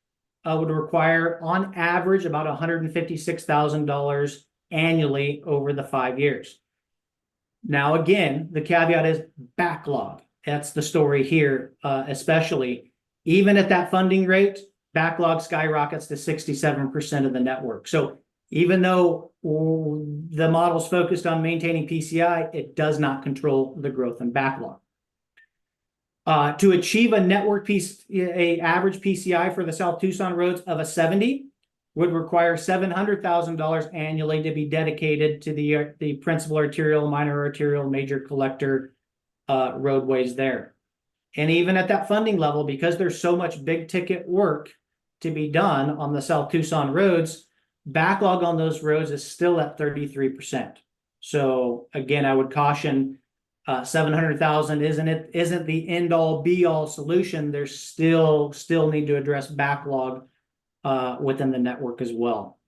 would require, on average, about $156,000 annually over the 5 years. Now, again, the caveat is backlog. That's the story here, especially. Even at that funding rate, backlog skyrockets to 67% of the network. So even though the model's focused on maintaining PCI, it does not control the growth and backlog. To achieve a network average PCI for the South Tucson roads of a 70 would require $700,000 annually to be dedicated to the principal arterial, minor arterial, major collector roadways there. And even at that funding level, because there's so much big ticket work to be done on the South Tucson roads, backlog on those roads is still at 33%. So again, I would caution, 700,000 isn't the end all be all solution. There's still need to address backlog within the network as well.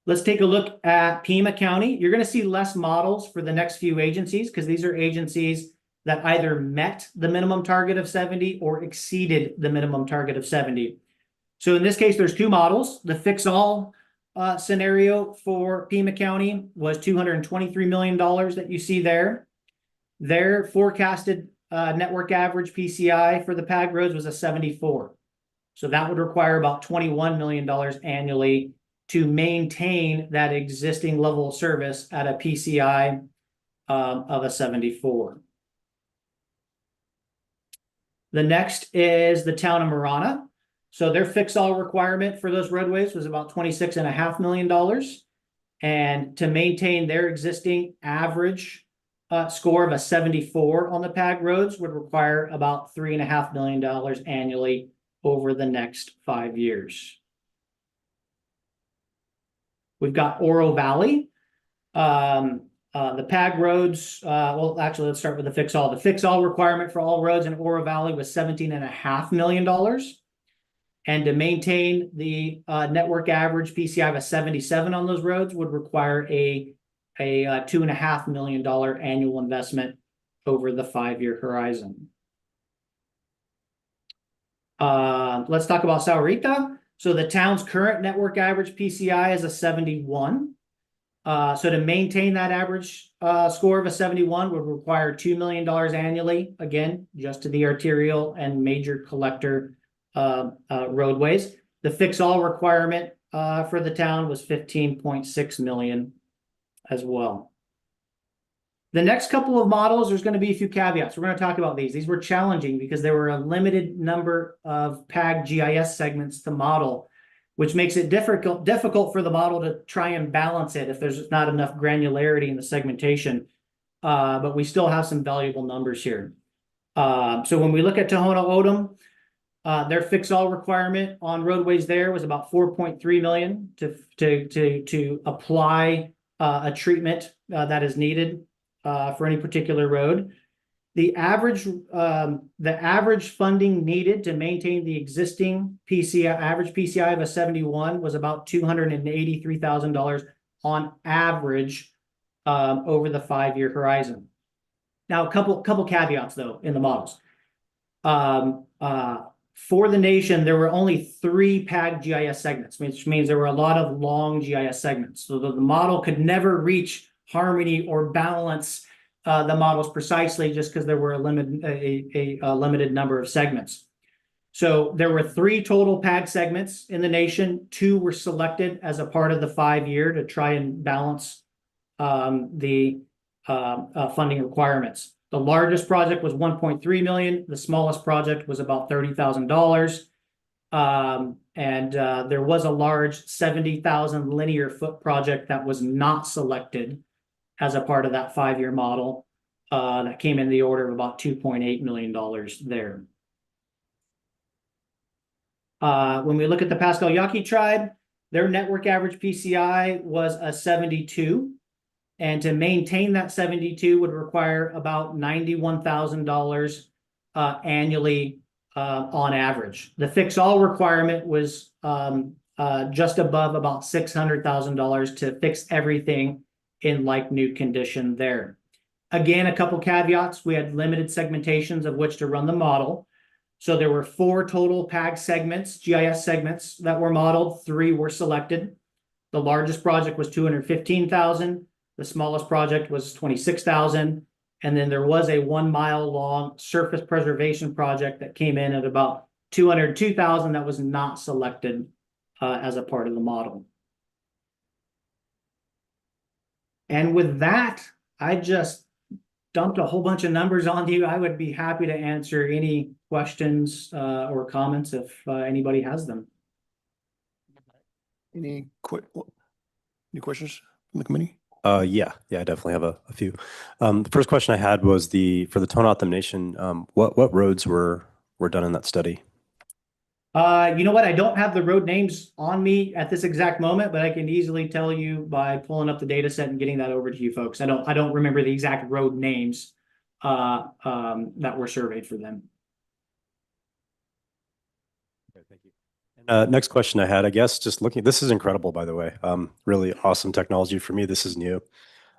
Let's take a look at Pima County. You're going to see less models for the next few agencies, because these are agencies that either met the minimum target of 70 or exceeded the minimum target of 70. So in this case, there's 2 models. The fix-all scenario for Pima County was $223 million that you see there. Their forecasted network average PCI for the PAG roads was a 74. So that would require about $21 million annually to maintain that existing level of service at a PCI of a 74. The next is the town of Marana. So their fix-all requirement for those roadways was about $26.5 million. And to maintain their existing average score of a 74 on the PAG roads would require about $3.5 million annually over the next 5 years. We've got Oro Valley. The PAG roads, well, actually, let's start with the fix-all. The fix-all requirement for all roads in Oro Valley was $17.5 million. And to maintain the network average PCI of a 77 on those roads would require a $2.5 million annual investment over the 5-year horizon. Let's talk about Saurita. So the town's current network average PCI is a 71. So to maintain that average score of a 71 would require $2 million annually, again, just to the arterial and major collector roadways. The fix-all requirement for the town was 15.6 million as well. The next couple of models, there's going to be a few caveats. We're going to talk about these. These were challenging because there were a limited number of PAG GIS segments to model, which makes it difficult for the model to try and balance it if there's not enough granularity in the segmentation. But we still have some valuable numbers here. So when we look at Tohono O'odham, their fix-all requirement on roadways there was about 4.3 million to apply a treatment that is needed for any particular road. The average funding needed to maintain the existing average PCI of a 71 was about $283,000 on average over the 5-year horizon. Now, a couple caveats though in the models. For the nation, there were only 3 PAG GIS segments, which means there were a lot of long GIS segments. So the model could never reach harmony or balance the models precisely just because there were a limited number of segments. So there were 3 total PAG segments in the nation. 2 were selected as a part of the 5-year to try and balance the funding requirements. The largest project was 1.3 million. The smallest project was about $30,000. And there was a large 70,000 linear foot project that was not selected as a part of that 5-year model that came in the order of about $2.8 million there. When we look at the Pascal Yaqui tribe, their network average PCI was a 72. And to maintain that 72 would require about $91,000 annually on average. The fix-all requirement was just above about $600,000 to fix everything in like-new condition there. Again, a couple caveats. We had limited segmentations of which to run the model. So there were 4 total PAG segments, GIS segments that were modeled. 3 were selected. The largest project was $215,000. The smallest project was $26,000. And then there was a 1-mile long surface preservation project that came in at about $202,000 that was not selected as a part of the model. And with that, I just dumped a whole bunch of numbers on you. I would be happy to answer any questions or comments if anybody has them. Any questions from the committee? Yeah, I definitely have a few. The first question I had was for the Tohono O'odham Nation, what roads were done in that study? You know what? I don't have the road names on me at this exact moment, but I can easily tell you by pulling up the data set and getting that over to you folks. I don't remember the exact road names that were surveyed for them. Okay, thank you. And next question I had, I guess, just looking, this is incredible, by the way. Really awesome technology for me. This is new.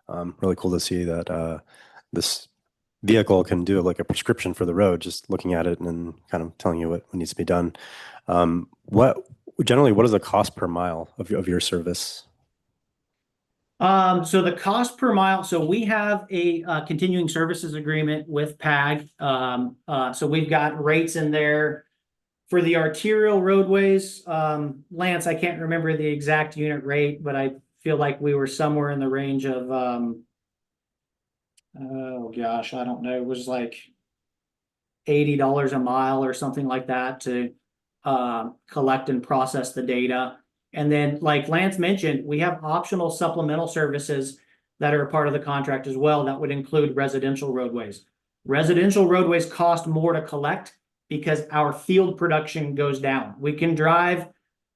Really cool to see that this vehicle can do like a prescription for the road, just looking at it and kind of telling you what needs to be done. What is the cost per mile of your service? So the cost per mile, so we have a continuing services agreement with PAG. So we've got rates in there for the arterial roadways. Lance, I can't remember the exact unit rate, but I feel like we were somewhere in the range of oh gosh, I don't know. It was like $80 a mile or something like that to collect and process the data. And then, like Lance mentioned, we have optional supplemental services that are a part of the contract as well. That would include residential roadways. Residential roadways cost more to collect because our field production goes down. We can drive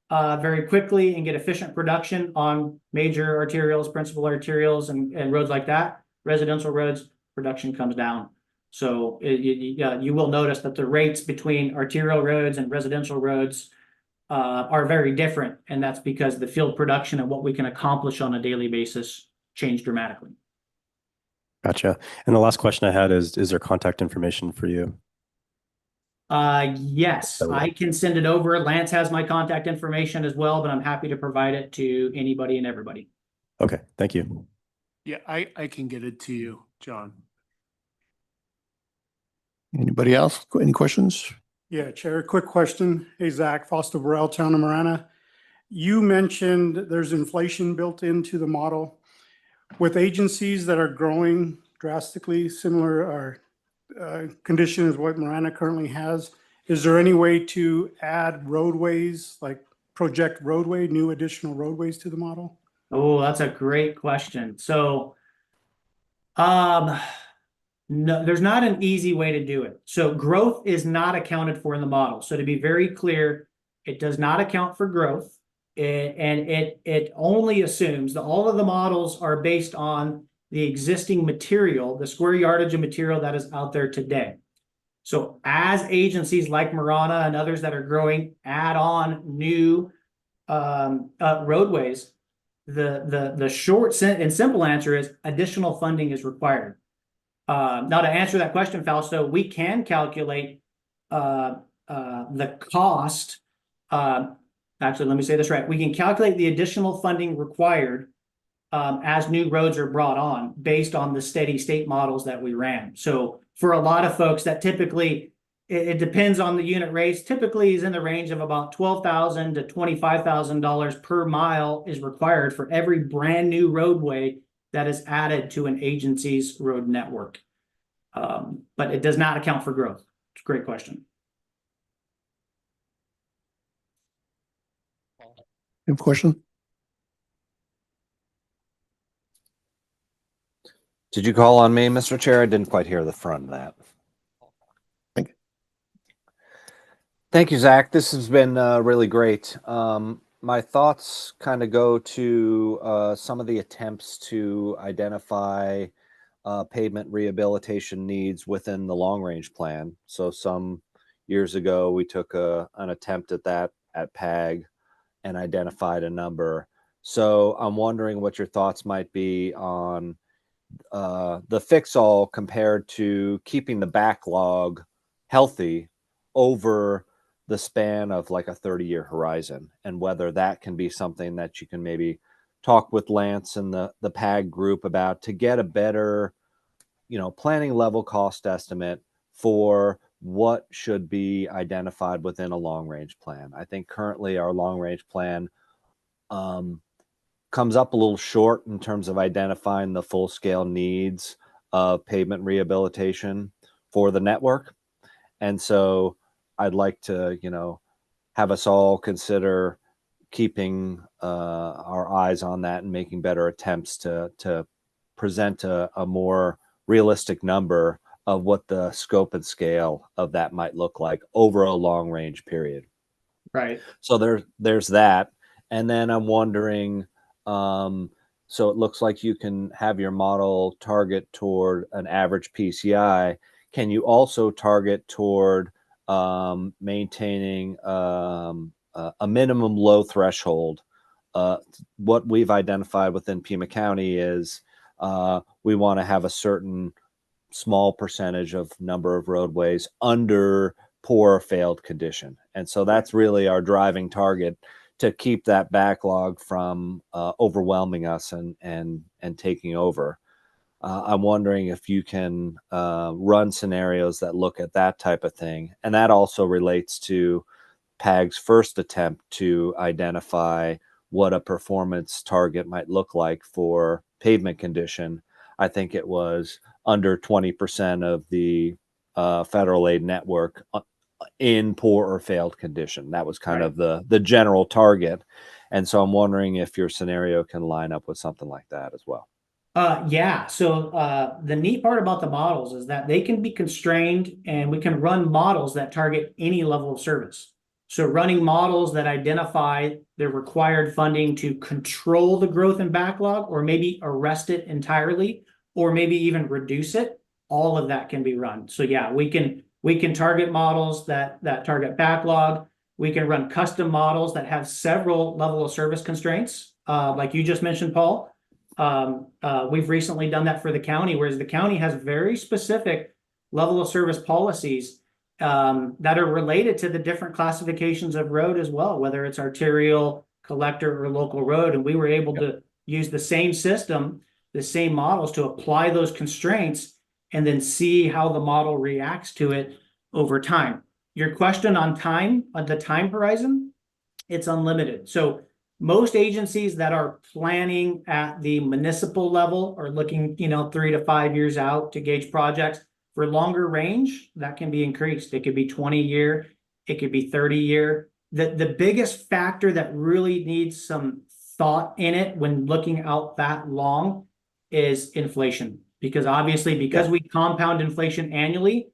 very quickly and get efficient production on major arterials, principal arterials, and roads like that. Residential roads, production comes down. So you will notice that the rates between arterial roads and residential roads are very different. And that's because the field production and what we can accomplish on a daily basis changed dramatically. Gotcha. And the last question I had is there contact information for you? Yes, I can send it over. Lance has my contact information as well, but I'm happy to provide it to anybody and everybody. Okay, thank you. Yeah, I can get it to you, John. Anybody else? Any questions? Yeah, Chair, quick question. Hey, Zach, Foster Burrell, Town of Marana. You mentioned there's inflation built into the model. With agencies that are growing drastically similar or condition as what Marana currently has, is there any way to add roadways, like project roadway, new additional roadways to the model? Oh, that's a great question. So, no, there's not an easy way to do it. So growth is not accounted for in the model. So to be very clear, it does not account for growth. It only assumes that all of the models are based on the existing material, the square yardage of material that is out there today. So as agencies like Marana and others that are growing add on new roadways, the short and simple answer is additional funding is required. Now, to answer that question, Fausto, we can calculate the cost. Actually, let me say this right. We can calculate the additional funding required as new roads are brought on based on the steady state models that we ran. So for a lot of folks that typically, it depends on the unit rates, typically is in the range of about $12,000 to $25,000 per mile is required for every brand new roadway that is added to an agency's road network. But it does not account for growth. It's a great question. You have a question? Did you call on me, Mr. Chair? I didn't quite hear the front of that. Thank you, Zach. This has been really great. My thoughts kind of go to some of the attempts to identify pavement rehabilitation needs within the long-range plan. So some years ago, we took an attempt at that at PAG and identified a number. So I'm wondering what your thoughts might be on the fix-all compared to keeping the backlog healthy over the span of like a 30-year horizon, and whether that can be something that you can maybe talk with Lance and the PAG group about to get a better, planning level cost estimate for what should be identified within a long-range plan. I think currently our long-range plan comes up a little short in terms of identifying the full-scale needs of pavement rehabilitation for the network. And so I'd like to, have us all consider keeping our eyes on that and making better attempts to present a more realistic number of what the scope and scale of that might look like over a long range period. Right. So there's that. And then I'm wondering, so it looks like you can have your model target toward an average PCI. Can you also target toward maintaining a minimum low threshold? What we've identified within Pima County is we want to have a certain small percentage of number of roadways under poor or failed condition. And so that's really our driving target, to keep that backlog from overwhelming us and taking over. I'm wondering if you can run scenarios that look at that type of thing. And that also relates to PAG's first attempt to identify what a performance target might look like for pavement condition. I think it was under 20% of the federal aid network in poor or failed condition. That was kind of the general target. And so I'm wondering if your scenario can line up with something like that as well. Yeah. So the neat part about the models is that they can be constrained, and we can run models that target any level of service. So running models that identify the required funding to control the growth in backlog, or maybe arrest it entirely, or maybe even reduce it, all of that can be run. So yeah, we can target models that target backlog. We can run custom models that have several level of service constraints, like you just mentioned, Paul. We've recently done that for the county, whereas the county has very specific level of service policies that are related to the different classifications of road as well, whether it's arterial, collector, or local road. And we were able to use the same system, the same models to apply those constraints and then see how the model reacts to it over time. Your question on time, on the time horizon, it's unlimited. So most agencies that are planning at the municipal level are looking, 3 to 5 years out to gauge projects. For longer range, that can be increased. It could be 20-year, it could be 30-year. The biggest factor that really needs some thought in it when looking out that long is inflation. Because obviously, we compound inflation annually,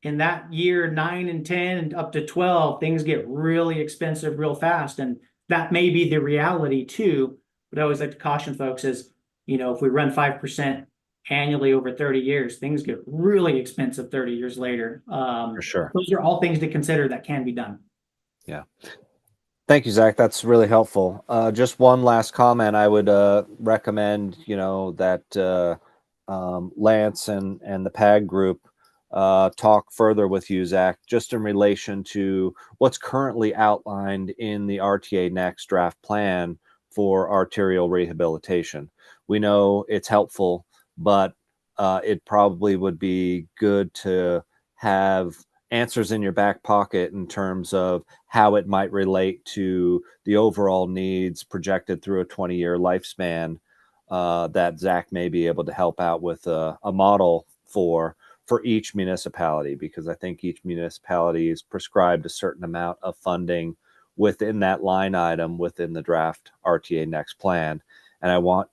in that year 9 and 10 and up to 12, things get really expensive real fast. And that may be the reality too. But I always like to caution folks is, if we run 5% annually over 30 years, things get really expensive 30 years later. For sure. Those are all things to consider that can be done. Yeah. Thank you, Zach. That's really helpful. Just one last comment. I would recommend, that Lance and the PAG group talk further with you, Zach, just in relation to what's currently outlined in the RTA Next draft plan for arterial rehabilitation. We know it's helpful, but it probably would be good to have answers in your back pocket in terms of how it might relate to the overall needs projected through a 20-year lifespan, that Zach may be able to help out with a model for each municipality, because I think each municipality is prescribed a certain amount of funding within that line item within the draft RTA Next plan. And I want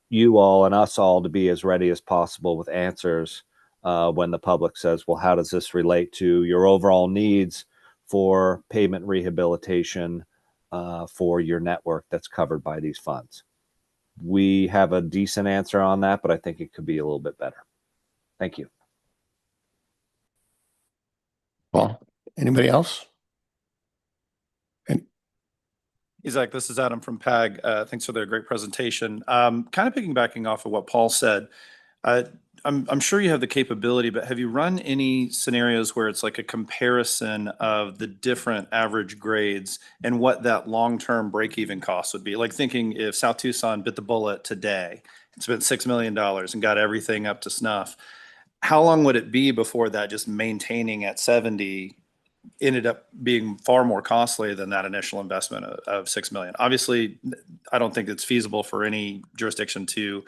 you all and us all to be as ready as possible with answers when the public says, well, how does this relate to your overall needs for pavement rehabilitation for your network that's covered by these funds? We have a decent answer on that, but I think it could be a little bit better. Thank you. Well, anybody else? Zach, this is Adam from PAG. Thanks for the great presentation. Kind of piggybacking off of what Paul said, I'm sure you have the capability, but have you run any scenarios where it's like a comparison of the different average grades and what that long-term break-even cost would be? Like thinking if South Tucson bit the bullet today and spent $6 million and got everything up to snuff, how long would it be before that just maintaining at 70 ended up being far more costly than that initial investment of $6 million? Obviously, I don't think it's feasible for any jurisdiction to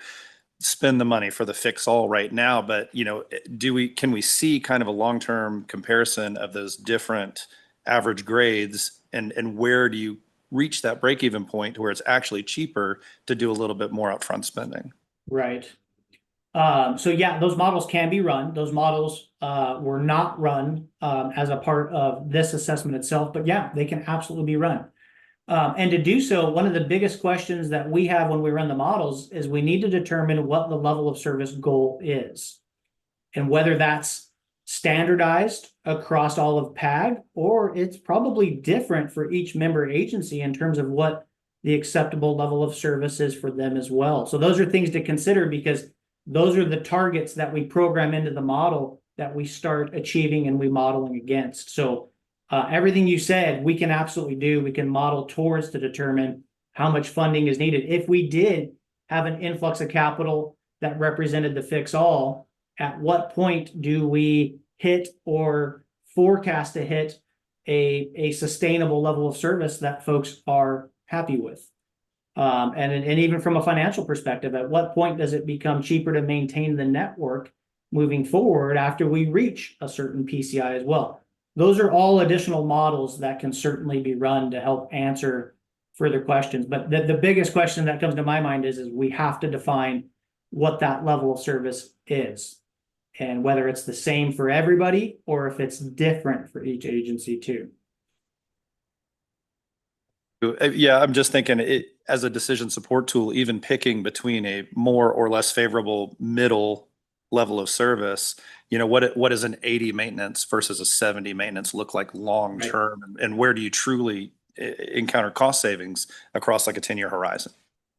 spend the money for the fix all right now, but can we see kind of a long-term comparison of those different average grades, and where do you reach that break-even point to where it's actually cheaper to do a little bit more upfront spending? Right. So yeah, those models can be run. Those models were not run as a part of this assessment itself, but yeah, they can absolutely be run. And to do so, one of the biggest questions that we have when we run the models is we need to determine what the level of service goal is, and whether that's standardized across all of PAG, or it's probably different for each member agency in terms of what the acceptable level of service is for them as well. So those are things to consider, because those are the targets that we program into the model that we start achieving and we modeling against. So everything you said, we can absolutely do. We can model towards to determine how much funding is needed. If we did have an influx of capital that represented the fix all, at what point do we hit or forecast to hit a sustainable level of service that folks are happy with? And even from a financial perspective, at what point does it become cheaper to maintain the network moving forward after we reach a certain PCI as well? Those are all additional models that can certainly be run to help answer further questions. But the biggest question that comes to my mind is we have to define what that level of service is, and whether it's the same for everybody or if it's different for each agency too. Yeah, I'm just thinking it as a decision support tool, even picking between a more or less favorable middle level of service, what does an 80 maintenance versus a 70 maintenance look like long Right. term? And where do you truly encounter cost savings across like a 10-year horizon?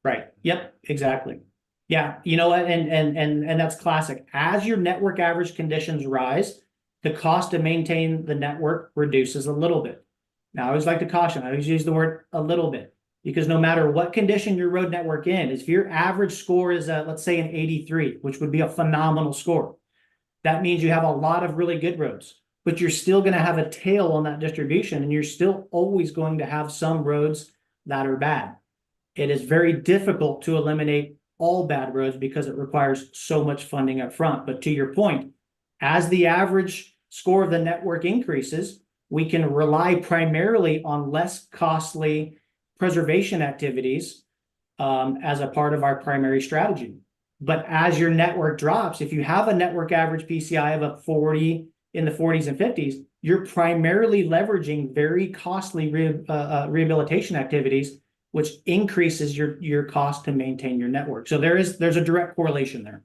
Right. Yep, exactly. Yeah, you know what, and that's classic. As your network average conditions rise, the cost to maintain the network reduces a little bit. Now, I always like to caution, I always use the word a little bit, because no matter what condition your road network in, if your average score is let's say an 83, which would be a phenomenal score, that means you have a lot of really good roads, but you're still going to have a tail on that distribution, and you're still always going to have some roads that are bad. It is very difficult to eliminate all bad roads because it requires so much funding up front. But to your point, as the average score of the network increases, we can rely primarily on less costly preservation activities as a part of our primary strategy. But as your network drops, if you have a network average PCI of a 40 in the 40s and 50s, you're primarily leveraging very costly rehabilitation activities, which increases your cost to maintain your network. So there's a direct correlation there.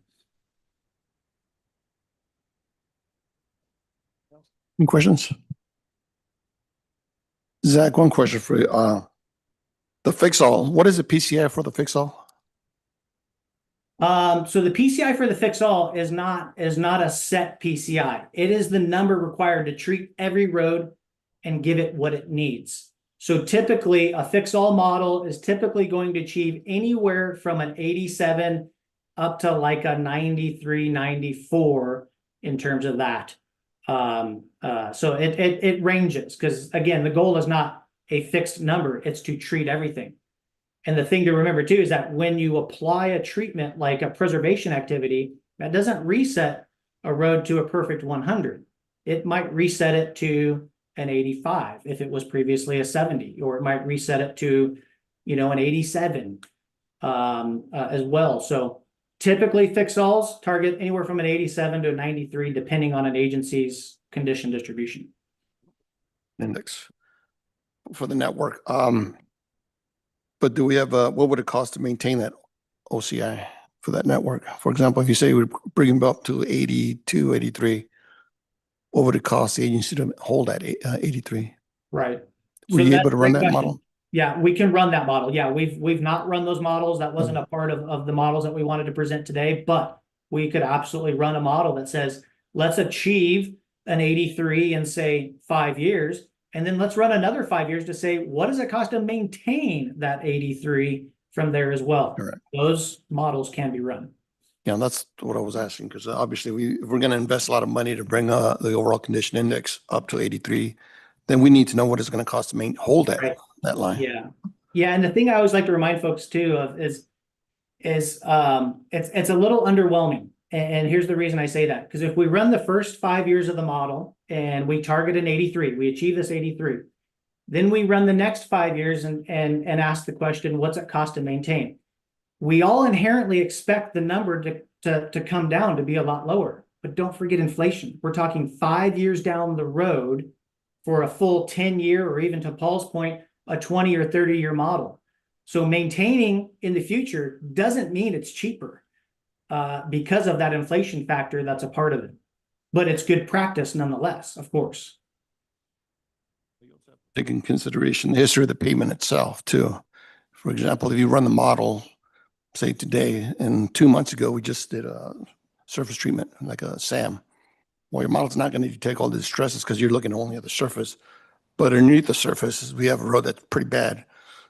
Any questions? Zach, one question for you. The fix-all, what is the PCI for the fix-all? So the PCI for the fix-all is not a set PCI. It is the number required to treat every road and give it what it needs. So typically, a fix-all model is typically going to achieve anywhere from an 87 up to like a 93, 94 in terms of that. So it ranges, because again, the goal is not a fixed number, it's to treat everything. And the thing to remember too is that when you apply a treatment like a preservation activity, that doesn't reset a road to a perfect 100. It might reset it to an 85 if it was previously a 70, or it might reset it to, an 87 as well. So typically fix-alls target anywhere from an 87 to a 93, depending on an agency's condition distribution. Index for the network. But do we have what would it cost to maintain that OCI for that network? For example, if you say we bring them up to 82, 83, what would it cost the agency to hold that 83? Right. Were you able to run that model? Yeah, we can run that model. Yeah, we've not run those models. That wasn't a part of the models that we wanted to present today, but we could absolutely run a model that says, let's achieve an 83 in say 5 years. And then let's run another 5 years to say, what does it cost to maintain that 83 from there as well? Correct. Those models can be run. Yeah, that's what I was asking, because obviously if we're going to invest a lot of money to bring the overall condition index up to 83, then we need to know what it's going to cost to hold that line. Yeah. Yeah. And the thing I always like to remind folks too of is it's a little underwhelming. And here's the reason I say that, because if we run the first 5 years of the model and we target an 83, we achieve this 83, then we run the next 5 years and ask the question, what's it cost to maintain? We all inherently expect the number to come down, to be a lot lower, but don't forget inflation. We're talking 5 years down the road for a full 10-year, or even to Paul's point, a 20 or 30-year model. So maintaining in the future doesn't mean it's cheaper because of that inflation factor that's a part of it. But it's good practice nonetheless, of course. Take in consideration the history of the pavement itself too. For example, if you run the model, say today, and 2 months ago, we just did a surface treatment, like a SAM. Well, your model's not going to take all the stresses because you're looking only at the surface. But underneath the surface, we have a road that's pretty bad.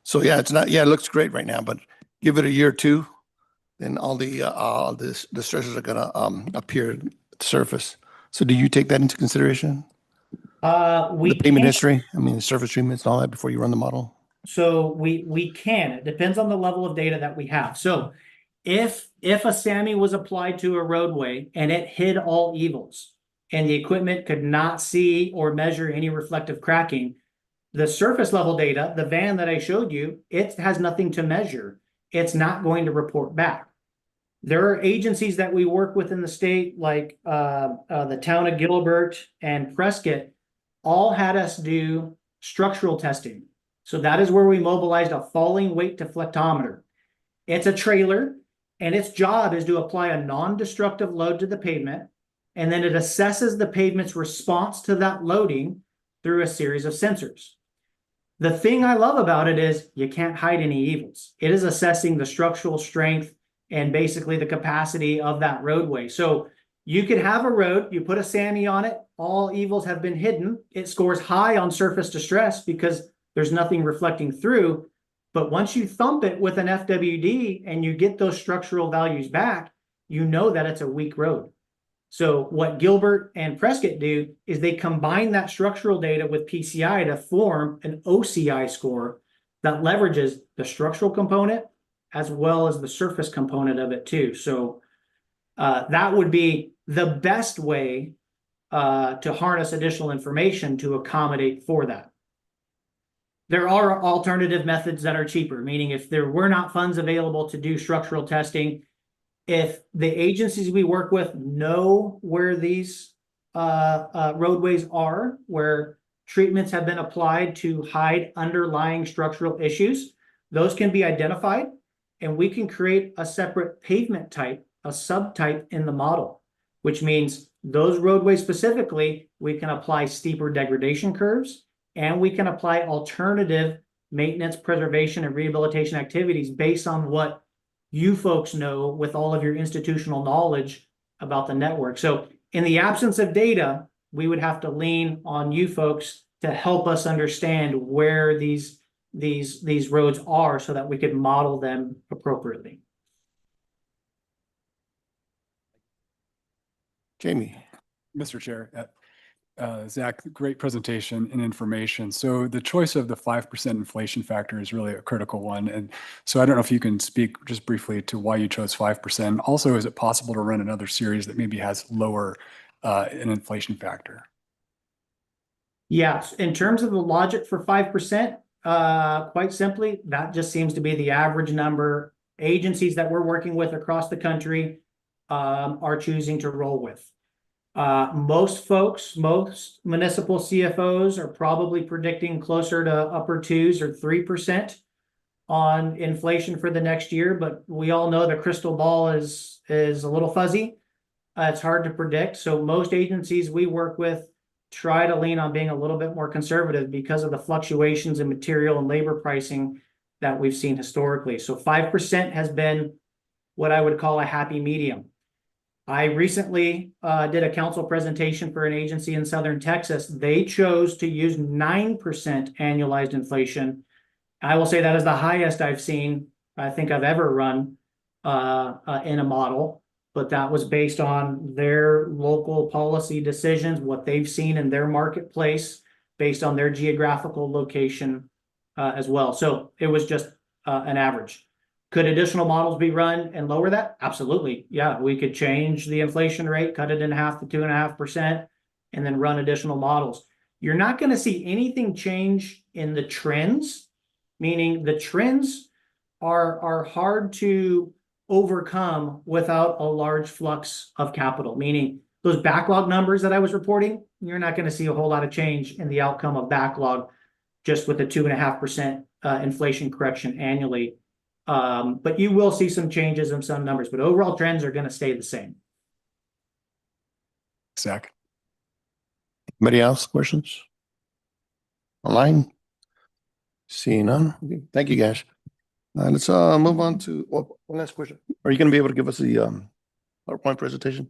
So yeah, it looks great right now, but give it a year or two, then all the stresses are going to appear at the surface. So do you take that into consideration? The pavement history, the surface treatments and all that before you run the model? So we can. It depends on the level of data that we have. So if a SAMI was applied to a roadway and it hid all evils and the equipment could not see or measure any reflective cracking, the surface level data, the van that I showed you, it has nothing to measure. It's not going to report back. There are agencies that we work with in the state, like the town of Gilbert and Prescott, all had us do structural testing So that is where we mobilized a falling weight deflectometer. It's a trailer, and its job is to apply a non-destructive load to the pavement, and then it assesses the pavement's response to that loading through a series of sensors. The thing I love about it is you can't hide any evils. It is assessing the structural strength and basically the capacity of that roadway. So you could have a road, you put a SAMI on it, all evils have been hidden. It scores high on surface distress because there's nothing reflecting through. But once you thump it with an FWD and you get those structural values back, you know that it's a weak road. So what Gilbert and Prescott do is they combine that structural data with PCI to form an OCI score that leverages the structural component as well as the surface component of it too. So that would be the best way to harness additional information to accommodate for that. There are alternative methods that are cheaper, meaning if there were not funds available to do structural testing, if the agencies we work with know where these roadways are, where treatments have been applied to hide underlying structural issues, those can be identified, and we can create a separate pavement type, a subtype in the model, which means those roadways specifically, we can apply steeper degradation curves, and we can apply alternative maintenance, preservation, and rehabilitation activities based on what you folks know with all of your institutional knowledge about the network. So in the absence of data, we would have to lean on you folks to help us understand where these roads are so that we could model them appropriately. Jamie. Mr. Chair, Zach, great presentation and information. So the choice of the 5% inflation factor is really a critical one. And so I don't know if you can speak just briefly to why you chose 5%. Also, is it possible to run another series that maybe has lower an inflation factor? Yes, in terms of the logic for 5%, quite simply, that just seems to be the average number agencies that we're working with across the country are choosing to roll with. Most municipal CFOs are probably predicting closer to upper 2s or 3% on inflation for the next year, but we all know the crystal ball is a little fuzzy. It's hard to predict. So most agencies we work with try to lean on being a little bit more conservative because of the fluctuations in material and labor pricing that we've seen historically. So 5% has been what I would call a happy medium. I recently did a council presentation for an agency in Southern Texas. They chose to use 9% annualized inflation. I will say that is the highest I've seen, I think I've ever run in a model, but that was based on their local policy decisions, what they've seen in their marketplace, based on their geographical location as well. So it was just an average. Could additional models be run and lower that? Absolutely. Yeah, we could change the inflation rate, cut it in half to 2.5%, and then run additional models. You're not going to see anything change in the trends, meaning the trends are hard to overcome without a large flux of capital, meaning those backlog numbers that I was reporting, you're not going to see a whole lot of change in the outcome of backlog just with a 2.5% inflation correction annually. But you will see some changes in some numbers, but overall trends are going to stay the same. Zach. Anybody else? Questions? Online? Seeing none. Okay, thank you, guys. Let's move on to one last question. Are you going to be able to give us the PowerPoint presentation?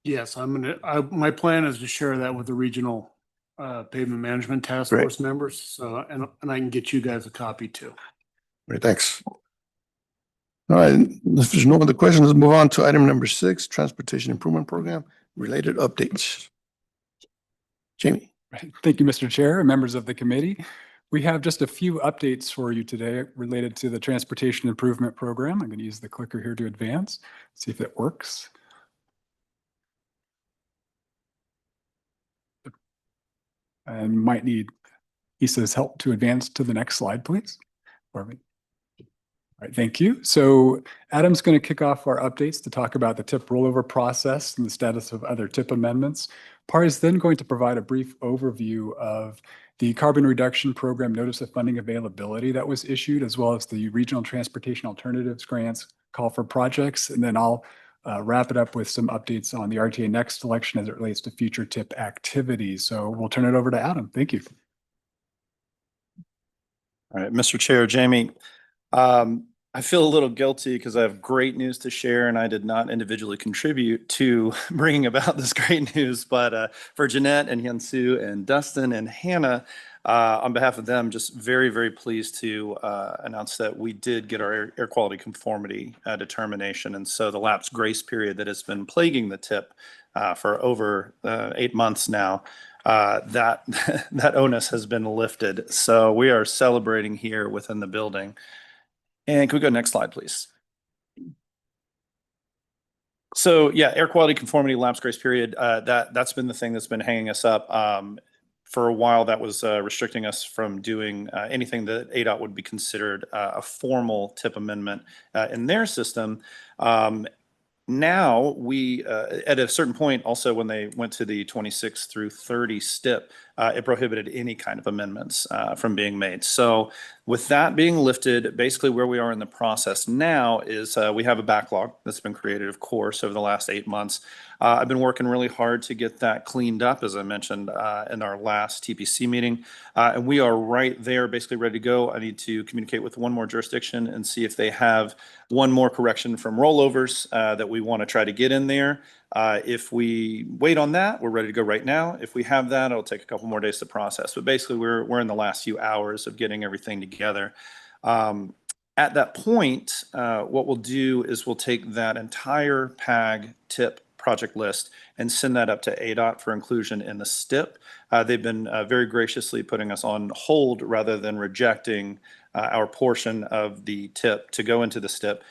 Yes, my plan is to share that with the regional pavement management task Great. force members. So, and I can get you guys a copy too. Great, thanks. All right, if there's no other questions, let's move on to item number 6, Transportation Improvement Program, related updates. Jamie. Right. Thank you, Mr. Chair and members of the committee. We have just a few updates for you today related to the Transportation Improvement Program. I'm going to use the clicker here to advance, see if it works. And might need Issa's help to advance to the next slide, please. For me. All right, thank you. So Adam's going to kick off our updates to talk about the TIP rollover process and the status of other TIP amendments. PAR is then going to provide a brief overview of the carbon reduction program notice of funding availability that was issued, as well as the regional transportation alternatives grants call for projects. And then I'll wrap it up with some updates on the RTA Next election as it relates to future TIP activities. So we'll turn it over to Adam. Thank you. All right, Mr. Chair, Jamie, I feel a little guilty because I have great news to share and I did not individually contribute to bringing about this great news. But for Jeanette and Hyunsu and Dustin and Hannah, on behalf of them, just very, very pleased to announce that we did get our air quality conformity determination. And so the lapse grace period that has been plaguing the TIP for over 8 months now, that onus has been lifted. So we are celebrating here within the building. And can we go next slide, please? So yeah, air quality conformity lapse grace period, that's been the thing that's been hanging us up. For a while, that was restricting us from doing anything that ADOT would be considered a formal TIP amendment in their system. Now we, at a certain point, also when they went to the 26 through 30 STIP, it prohibited any kind of amendments from being made. So with that being lifted, basically where we are in the process now is we have a backlog that's been created, of course, over the last 8 months. I've been working really hard to get that cleaned up, as I mentioned in our last TPC meeting. And we are right there, basically ready to go. I need to communicate with one more jurisdiction and see if they have one more correction from rollovers that we want to try to get in there. If we wait on that, we're ready to go right now. If we have that, it'll take a couple more days to process. But basically, we're in the last few hours of getting everything together. At that point, what we'll do is we'll take that entire PAG TIP project list and send that up to ADOT for inclusion in the STIP. They've been very graciously putting us on hold rather than rejecting our portion of the TIP to go into the STIP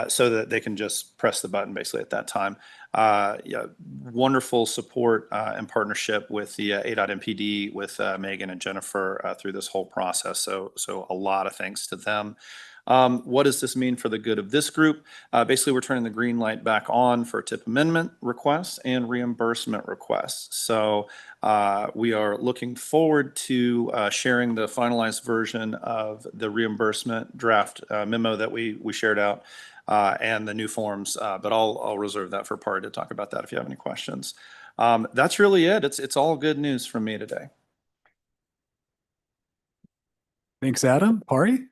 so that they can just press the button basically at that time. Yeah, wonderful support and partnership with the ADOT MPD, with Megan and Jennifer through this whole process. So a lot of thanks to them. What does this mean for the good of this group? Basically, we're turning the green light back on for TIP amendment requests and reimbursement requests. So we are looking forward to sharing the finalized version of the reimbursement draft memo that we shared out and the new forms, but I'll reserve that for Pari to talk about that if you have any questions. That's really it. It's all good news from me today. Thanks, Adam. Pari?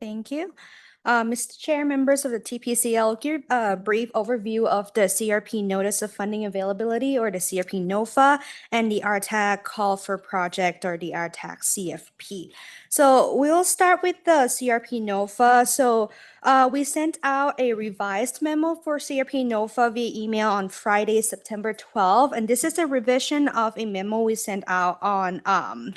Thank you. Mr. Chair, members of the TPC, I'll give a brief overview of the CRP Notice of Funding Availability, or the CRP NOFA, and the RTAG Call for Project, or the RTAG CFP. So we'll start with the CRP NOFA. So we sent out a revised memo for CRP NOFA via email on Friday, September 12, and this is a revision of a memo we sent out on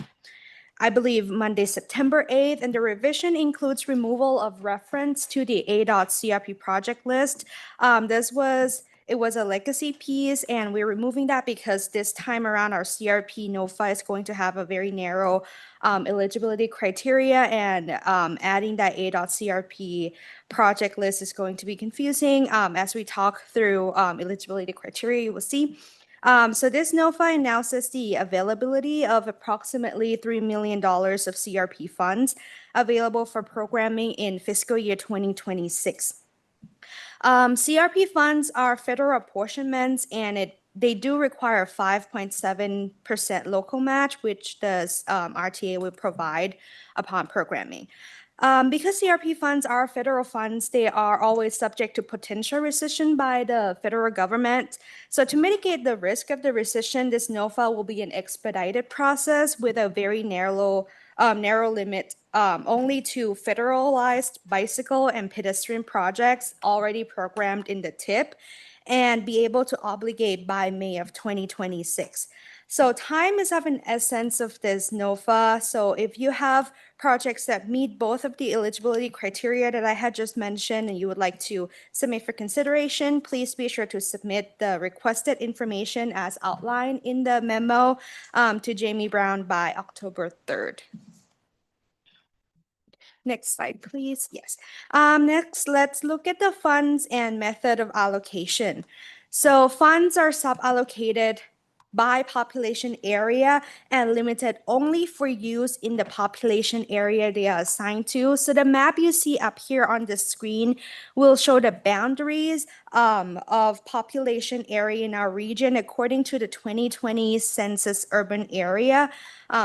I believe Monday, September 8th, and the revision includes removal of reference to the ADOT CRP project list. It was a legacy piece, and we're removing that because this time around our CRP NOFA is going to have a very narrow eligibility criteria, and adding that ADOT CRP project list is going to be confusing. As we talk through eligibility criteria, you will see. So this NOFA announces the availability of approximately $3 million of CRP funds available for programming in fiscal year 2026. CRP funds are federal apportionments, and they do require 5.7% local match, which the RTA will provide upon programming. Because CRP funds are federal funds, they are always subject to potential rescission by the federal government. So to mitigate the risk of the rescission, this NOFA will be an expedited process with a very narrow limit only to federalized bicycle and pedestrian projects already programmed in the TIP, and be able to obligate by May of 2026. So time is of an essence of this NOFA. So if you have projects that meet both of the eligibility criteria that I had just mentioned and you would like to submit for consideration, please be sure to submit the requested information as outlined in the memo to Jamie Brown by October 3rd. Next slide, please. Yes. Next, let's look at the funds and method of allocation. So funds are sub-allocated by population area and limited only for use in the population area they are assigned to. So the map you see up here on the screen will show the boundaries of population area in our region according to the 2020 census urban area.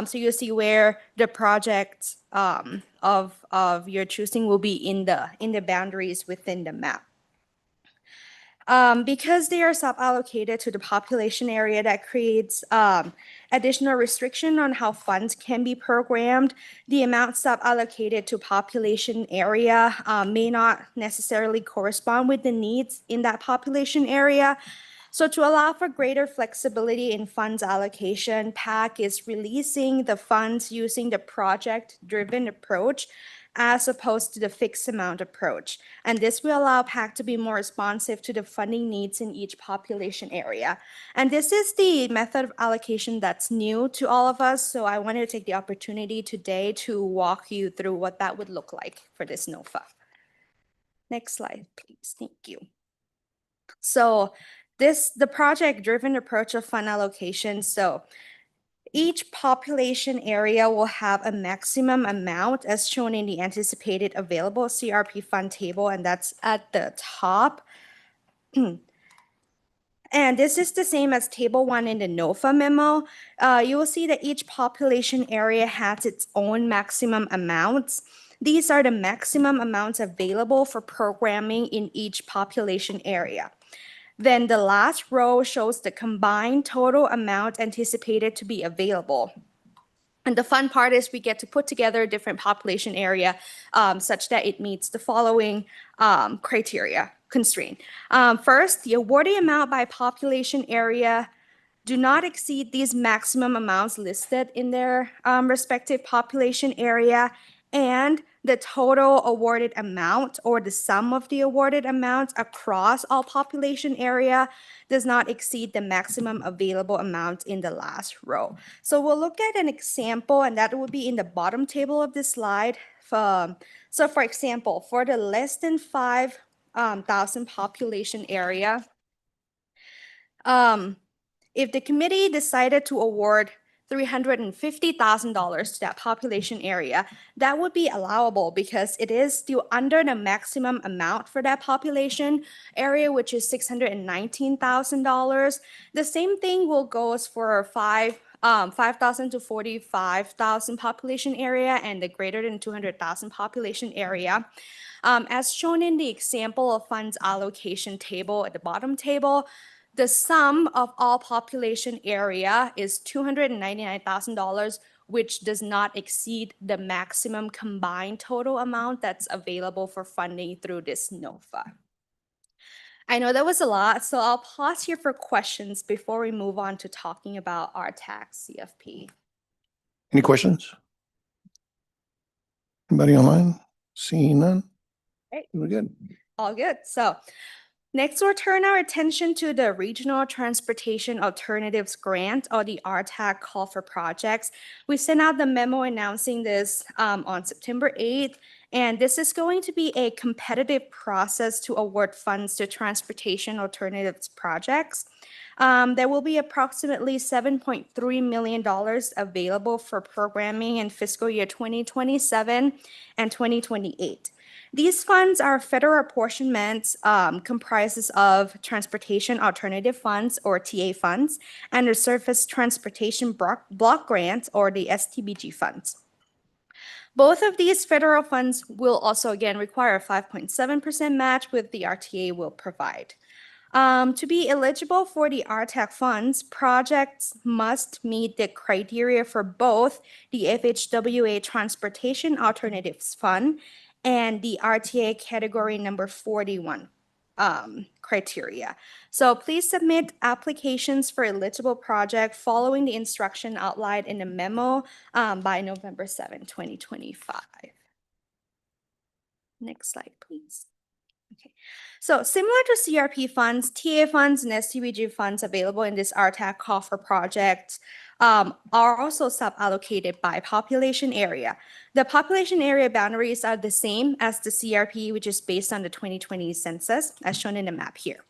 So you'll see where the projects of your choosing will be in the boundaries within the map. Because they are sub-allocated to the population area, that creates additional restriction on how funds can be programmed. The amount sub-allocated to population area may not necessarily correspond with the needs in that population area. So to allow for greater flexibility in funds allocation, PAC is releasing the funds using the project-driven approach as opposed to the fixed amount approach. And this will allow PAC to be more responsive to the funding needs in each population area. And this is the method of allocation that's new to all of us. So I wanted to take the opportunity today to walk you through what that would look like for this NOFA. Next slide, please. Thank you. So the project-driven approach of fund allocation. So each population area will have a maximum amount as shown in the anticipated available CRP fund table, and that's at the top. And this is the same as table 1 in the NOFA memo. You will see that each population area has its own maximum amounts. These are the maximum amounts available for programming in each population area. Then the last row shows the combined total amount anticipated to be available. And the fun part is we get to put together a different population area such that it meets the following constraint. First, the awarding amount by population area do not exceed these maximum amounts listed in their respective population area, and the total awarded amount or the sum of the awarded amounts across all population area does not exceed the maximum available amount in the last row. So we'll look at an example, and that would be in the bottom table of this slide. So for example, for the less than 5,000 population area, if the committee decided to award $350,000 to that population area, that would be allowable because it is still under the maximum amount for that population area, which is $619,000. The same thing will go for 5,000 to 45,000 population area and the greater than 200,000 population area. As shown in the example of funds allocation table at the bottom table, the sum of all population area is $299,000, which does not exceed the maximum combined total amount that's available for funding through this NOFA. I know that was a lot, so I'll pause here for questions before we move on to talking about our tax CFP. Any questions? Anybody online? Seeing none? Great. We're good. All good. So next, we'll turn our attention to the Regional Transportation Alternatives Grant, or the RTAG call for projects. We sent out the memo announcing this on September 8th, and this is going to be a competitive process to award funds to transportation alternatives projects. There will be approximately $7.3 million available for programming in fiscal year 2027 and 2028. These funds are federal apportionments comprises of Transportation Alternative Funds, or TA funds, and the Surface Transportation Block Grants, or the STBG funds. Both of these federal funds will also, again, require a 5.7% match, with the RTA will provide. To be eligible for the RTAG funds, projects must meet the criteria for both the FHWA Transportation Alternatives Fund and the RTA category number 41 criteria. So please submit applications for eligible project following the instruction outlined in the memo by November 7, 2025. Next slide, please. Okay, so similar to CRP funds, TA funds and STBG funds available in this RTAG call for projects are also sub-allocated by population area. The population area boundaries are the same as the CRP, which is based on the 2020 census, as shown in the map here.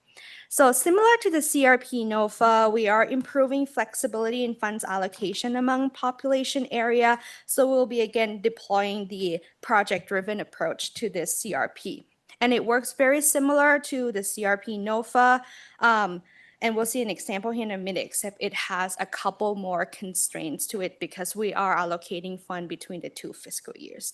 So similar to the CRP NOFA, we are improving flexibility in funds allocation among population area. So we'll be again deploying the project-driven approach to this CRP. And it works very similar to the CRP NOFA. And we'll see an example here in a minute, except it has a couple more constraints to it because we are allocating fund between the 2 fiscal years.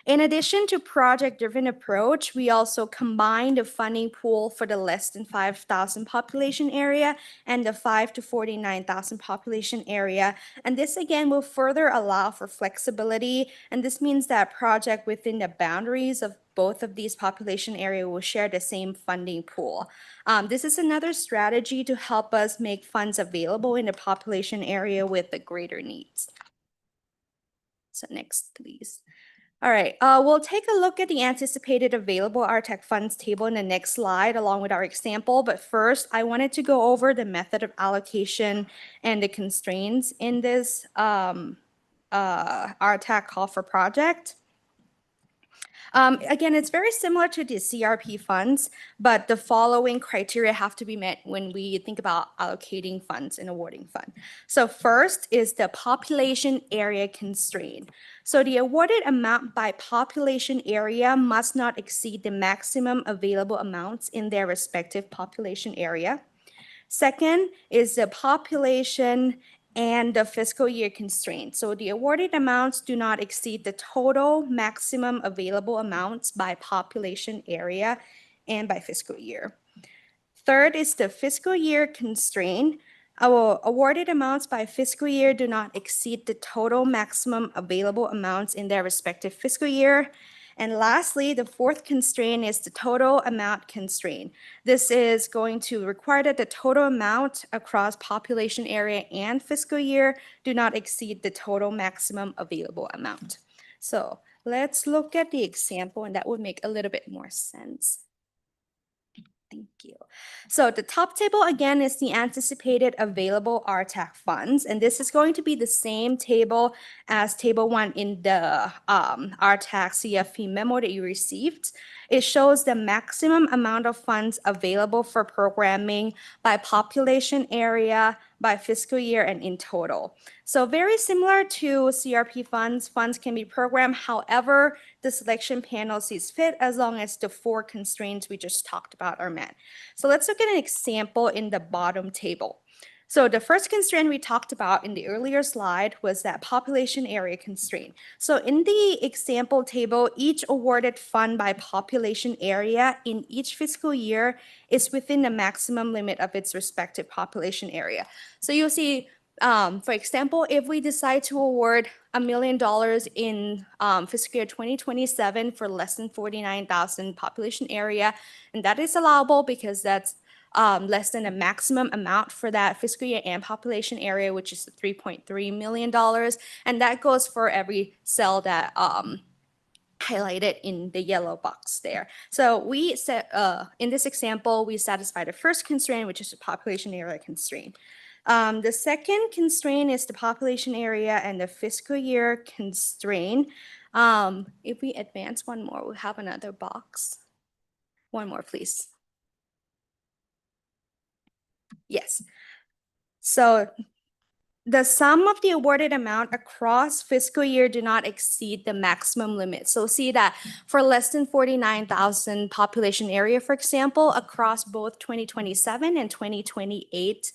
In addition to project-driven approach, we also combine the funding pool for the less than 5,000 population area and the 5 to 49,000 population area. And this again will further allow for flexibility. And this means that project within the boundaries of both of these population area will share the same funding pool. This is another strategy to help us make funds available in the population area with the greater needs. So next, please. All right, we'll take a look at the anticipated available RTAC funds table in the next slide along with our example. But first, I wanted to go over the method of allocation and the constraints in this RTAC call for project. Again, it's very similar to the CRP funds, but the following criteria have to be met when we think about allocating funds and awarding fund. So first is the population area constraint. So the awarded amount by population area must not exceed the maximum available amounts in their respective population area. Second is the population and the fiscal year constraint. So the awarded amounts do not exceed the total maximum available amounts by population area and by fiscal year. Third is the fiscal year constraint. Our awarded amounts by fiscal year do not exceed the total maximum available amounts in their respective fiscal year. And lastly, the fourth constraint is the total amount constraint. This is going to require that the total amount across population area and fiscal year do not exceed the total maximum available amount. So let's look at the example, and that would make a little bit more sense. Thank you. So the top table again is the anticipated available RTAC funds, and this is going to be the same table as table 1 in the RTAC CFP memo that you received. It shows the maximum amount of funds available for programming by population area, by fiscal year, and in total. So very similar to CRP funds, funds can be programmed however the selection panel sees fit as long as the 4 constraints we just talked about are met. So let's look at an example in the bottom table. So the first constraint we talked about in the earlier slide was that population area constraint. So in the example table, each awarded fund by population area in each fiscal year is within the maximum limit of its respective population area. So you'll see, for example, if we decide to award $1 million in fiscal year 2027 for less than 49,000 population area, and that is allowable because that's less than a maximum amount for that fiscal year and population area, which is $3.3 million. And that goes for every cell that highlighted in the yellow box there. So we set, in this example, we satisfy the first constraint, which is the population area constraint. The second constraint is the population area and the fiscal year constraint. If we advance one more, we'll have another box. One more, please. Yes. So the sum of the awarded amount across fiscal year do not exceed the maximum limit. So see that for less than 49,000 population area, for example, across both 2027 and 2028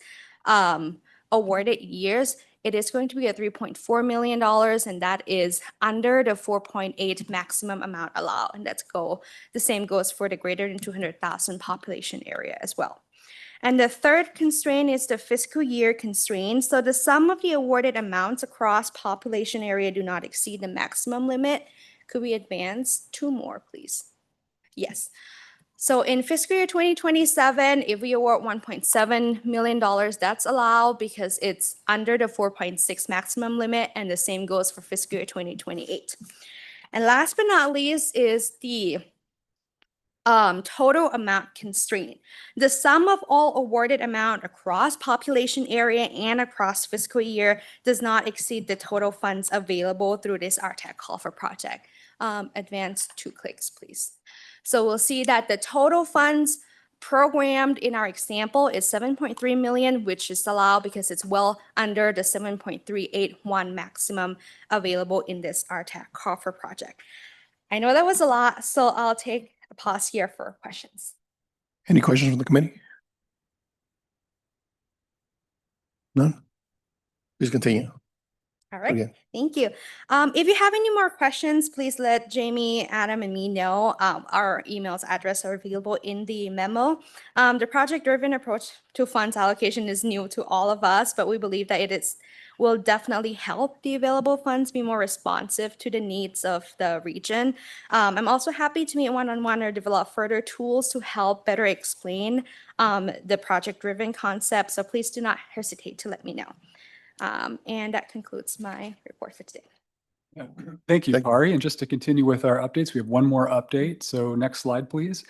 awarded years, it is going to be a $3.4 million, and that is under the 4.8 maximum amount allowed. And the same goes for the greater than 200,000 population area as well. And the third constraint is the fiscal year constraint. So the sum of the awarded amounts across population area do not exceed the maximum limit. Could we advance 2 more, please? Yes. So in fiscal year 2027, if we award $1.7 million, that's allowed because it's under the 4.6 maximum limit, and the same goes for fiscal year 2028. And last but not least is the total amount constraint. The sum of all awarded amount across population area and across fiscal year does not exceed the total funds available through this RTAC call for project. Advance 2 clicks, please. So we'll see that the total funds programmed in our example is 7.3 million, which is allowed because it's well under the 7.381 maximum available in this RTAC call for project. I know that was a lot, so I'll take a pause here for questions. Any questions from the committee? None? Please continue. All right, Okay. thank you. If you have any more questions, please let Jamie, Adam, and me know. Our emails address are available in the memo. The project-driven approach to funds allocation is new to all of us, but we believe that will definitely help the available funds be more responsive to the needs of the region. I'm also happy to meet one-on-one or develop further tools to help better explain the project-driven concept, so please do not hesitate to let me know. And that concludes my report for today. Thank you, Pari. And just to continue with our updates, we have one more update. So next slide, please.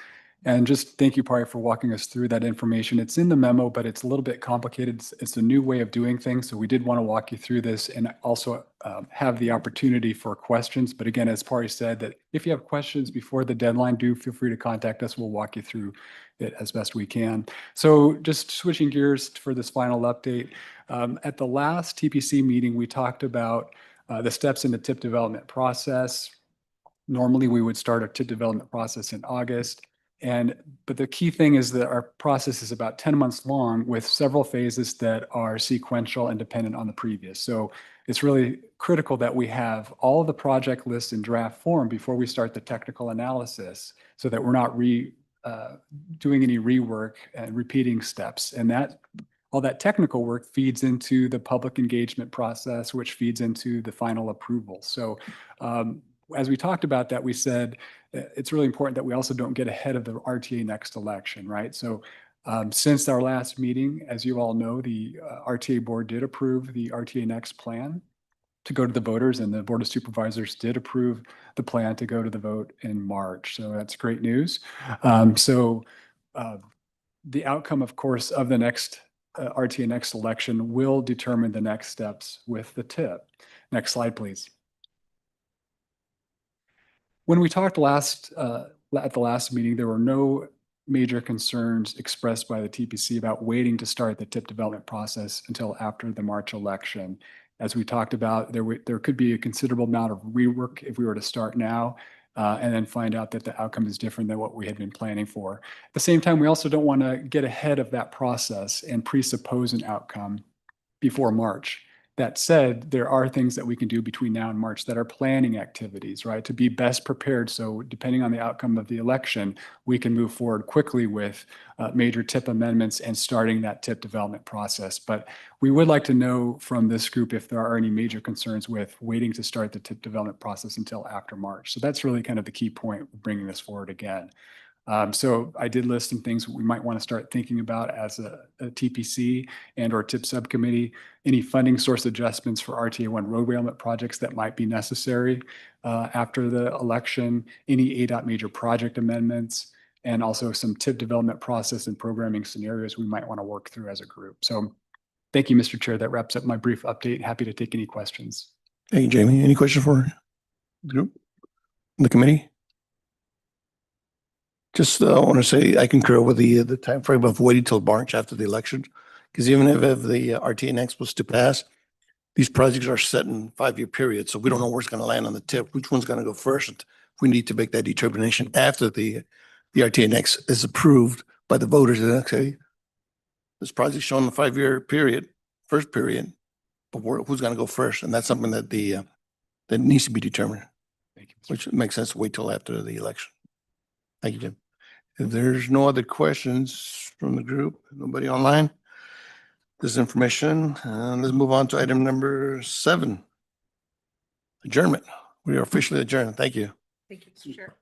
And just thank you, Pari, for walking us through that information. It's in the memo, but it's a little bit complicated. It's a new way of doing things. So we did want to walk you through this and also have the opportunity for questions. But again, as Pari said, that if you have questions before the deadline, do feel free to contact us. We'll walk you through it as best we can. So just switching gears for this final update. At the last TPC meeting, we talked about the steps in the TIP development process. Normally, we would start a TIP development process in August. But the key thing is that our process is about 10 months long with several phases that are sequential and dependent on the previous. So it's really critical that we have all of the project lists in draft form before we start the technical analysis so that we're not doing any rework and repeating steps. And all that technical work feeds into the public engagement process, which feeds into the final approval. So as we talked about that, we said it's really important that we also don't get ahead of the RTA next election, right? So since our last meeting, as you all know, the RTA board did approve the RTA next plan to go to the voters, and the Board of Supervisors did approve the plan to go to the vote in March. So that's great news. The outcome, of course, of the next RTA next election will determine the next steps with the TIP. Next slide, please. When we talked at the last meeting, there were no major concerns expressed by the TPC about waiting to start the TIP development process until after the March election. As we talked about, there could be a considerable amount of rework if we were to start now and then find out that the outcome is different than what we had been planning for. At the same time, we also don't want to get ahead of that process and presuppose an outcome before March. That said, there are things that we can do between now and March that are planning activities, right, to be best prepared. So depending on the outcome of the election, we can move forward quickly with major TIP amendments and starting that TIP development process. But we would like to know from this group if there are any major concerns with waiting to start the TIP development process until after March. So that's really kind of the key point of bringing this forward again. So I did list some things we might want to start thinking about as a TPC and or TIP subcommittee, any funding source adjustments for RTA1 roadway element projects that might be necessary after the election, any ADOT major project amendments, and also some TIP development process and programming scenarios we might want to work through as a group. So thank you, Mr. Chair. That wraps up my brief update. Happy to take any questions. Thank you, Jamie. Any questions for the group, the committee? Just want to say I concur with the timeframe of waiting till March after the election, because even if the RTA next was to pass, these projects are set in 5-year periods, so we don't know where it's going to land on the TIP, which one's going to go first. We need to make that determination after the RTA next is approved by the voters. And okay, this project's shown the 5-year period, first period, but who's going to go first? And that's something that that needs to be determined. Thank you, Which makes sense to wait till after the election. Thank you, Jim. If there's no other questions from the group, nobody online, this information, let's move on to item number 7. Adjournment. We are officially adjourned. Thank you. Thank you, Mr. Chair.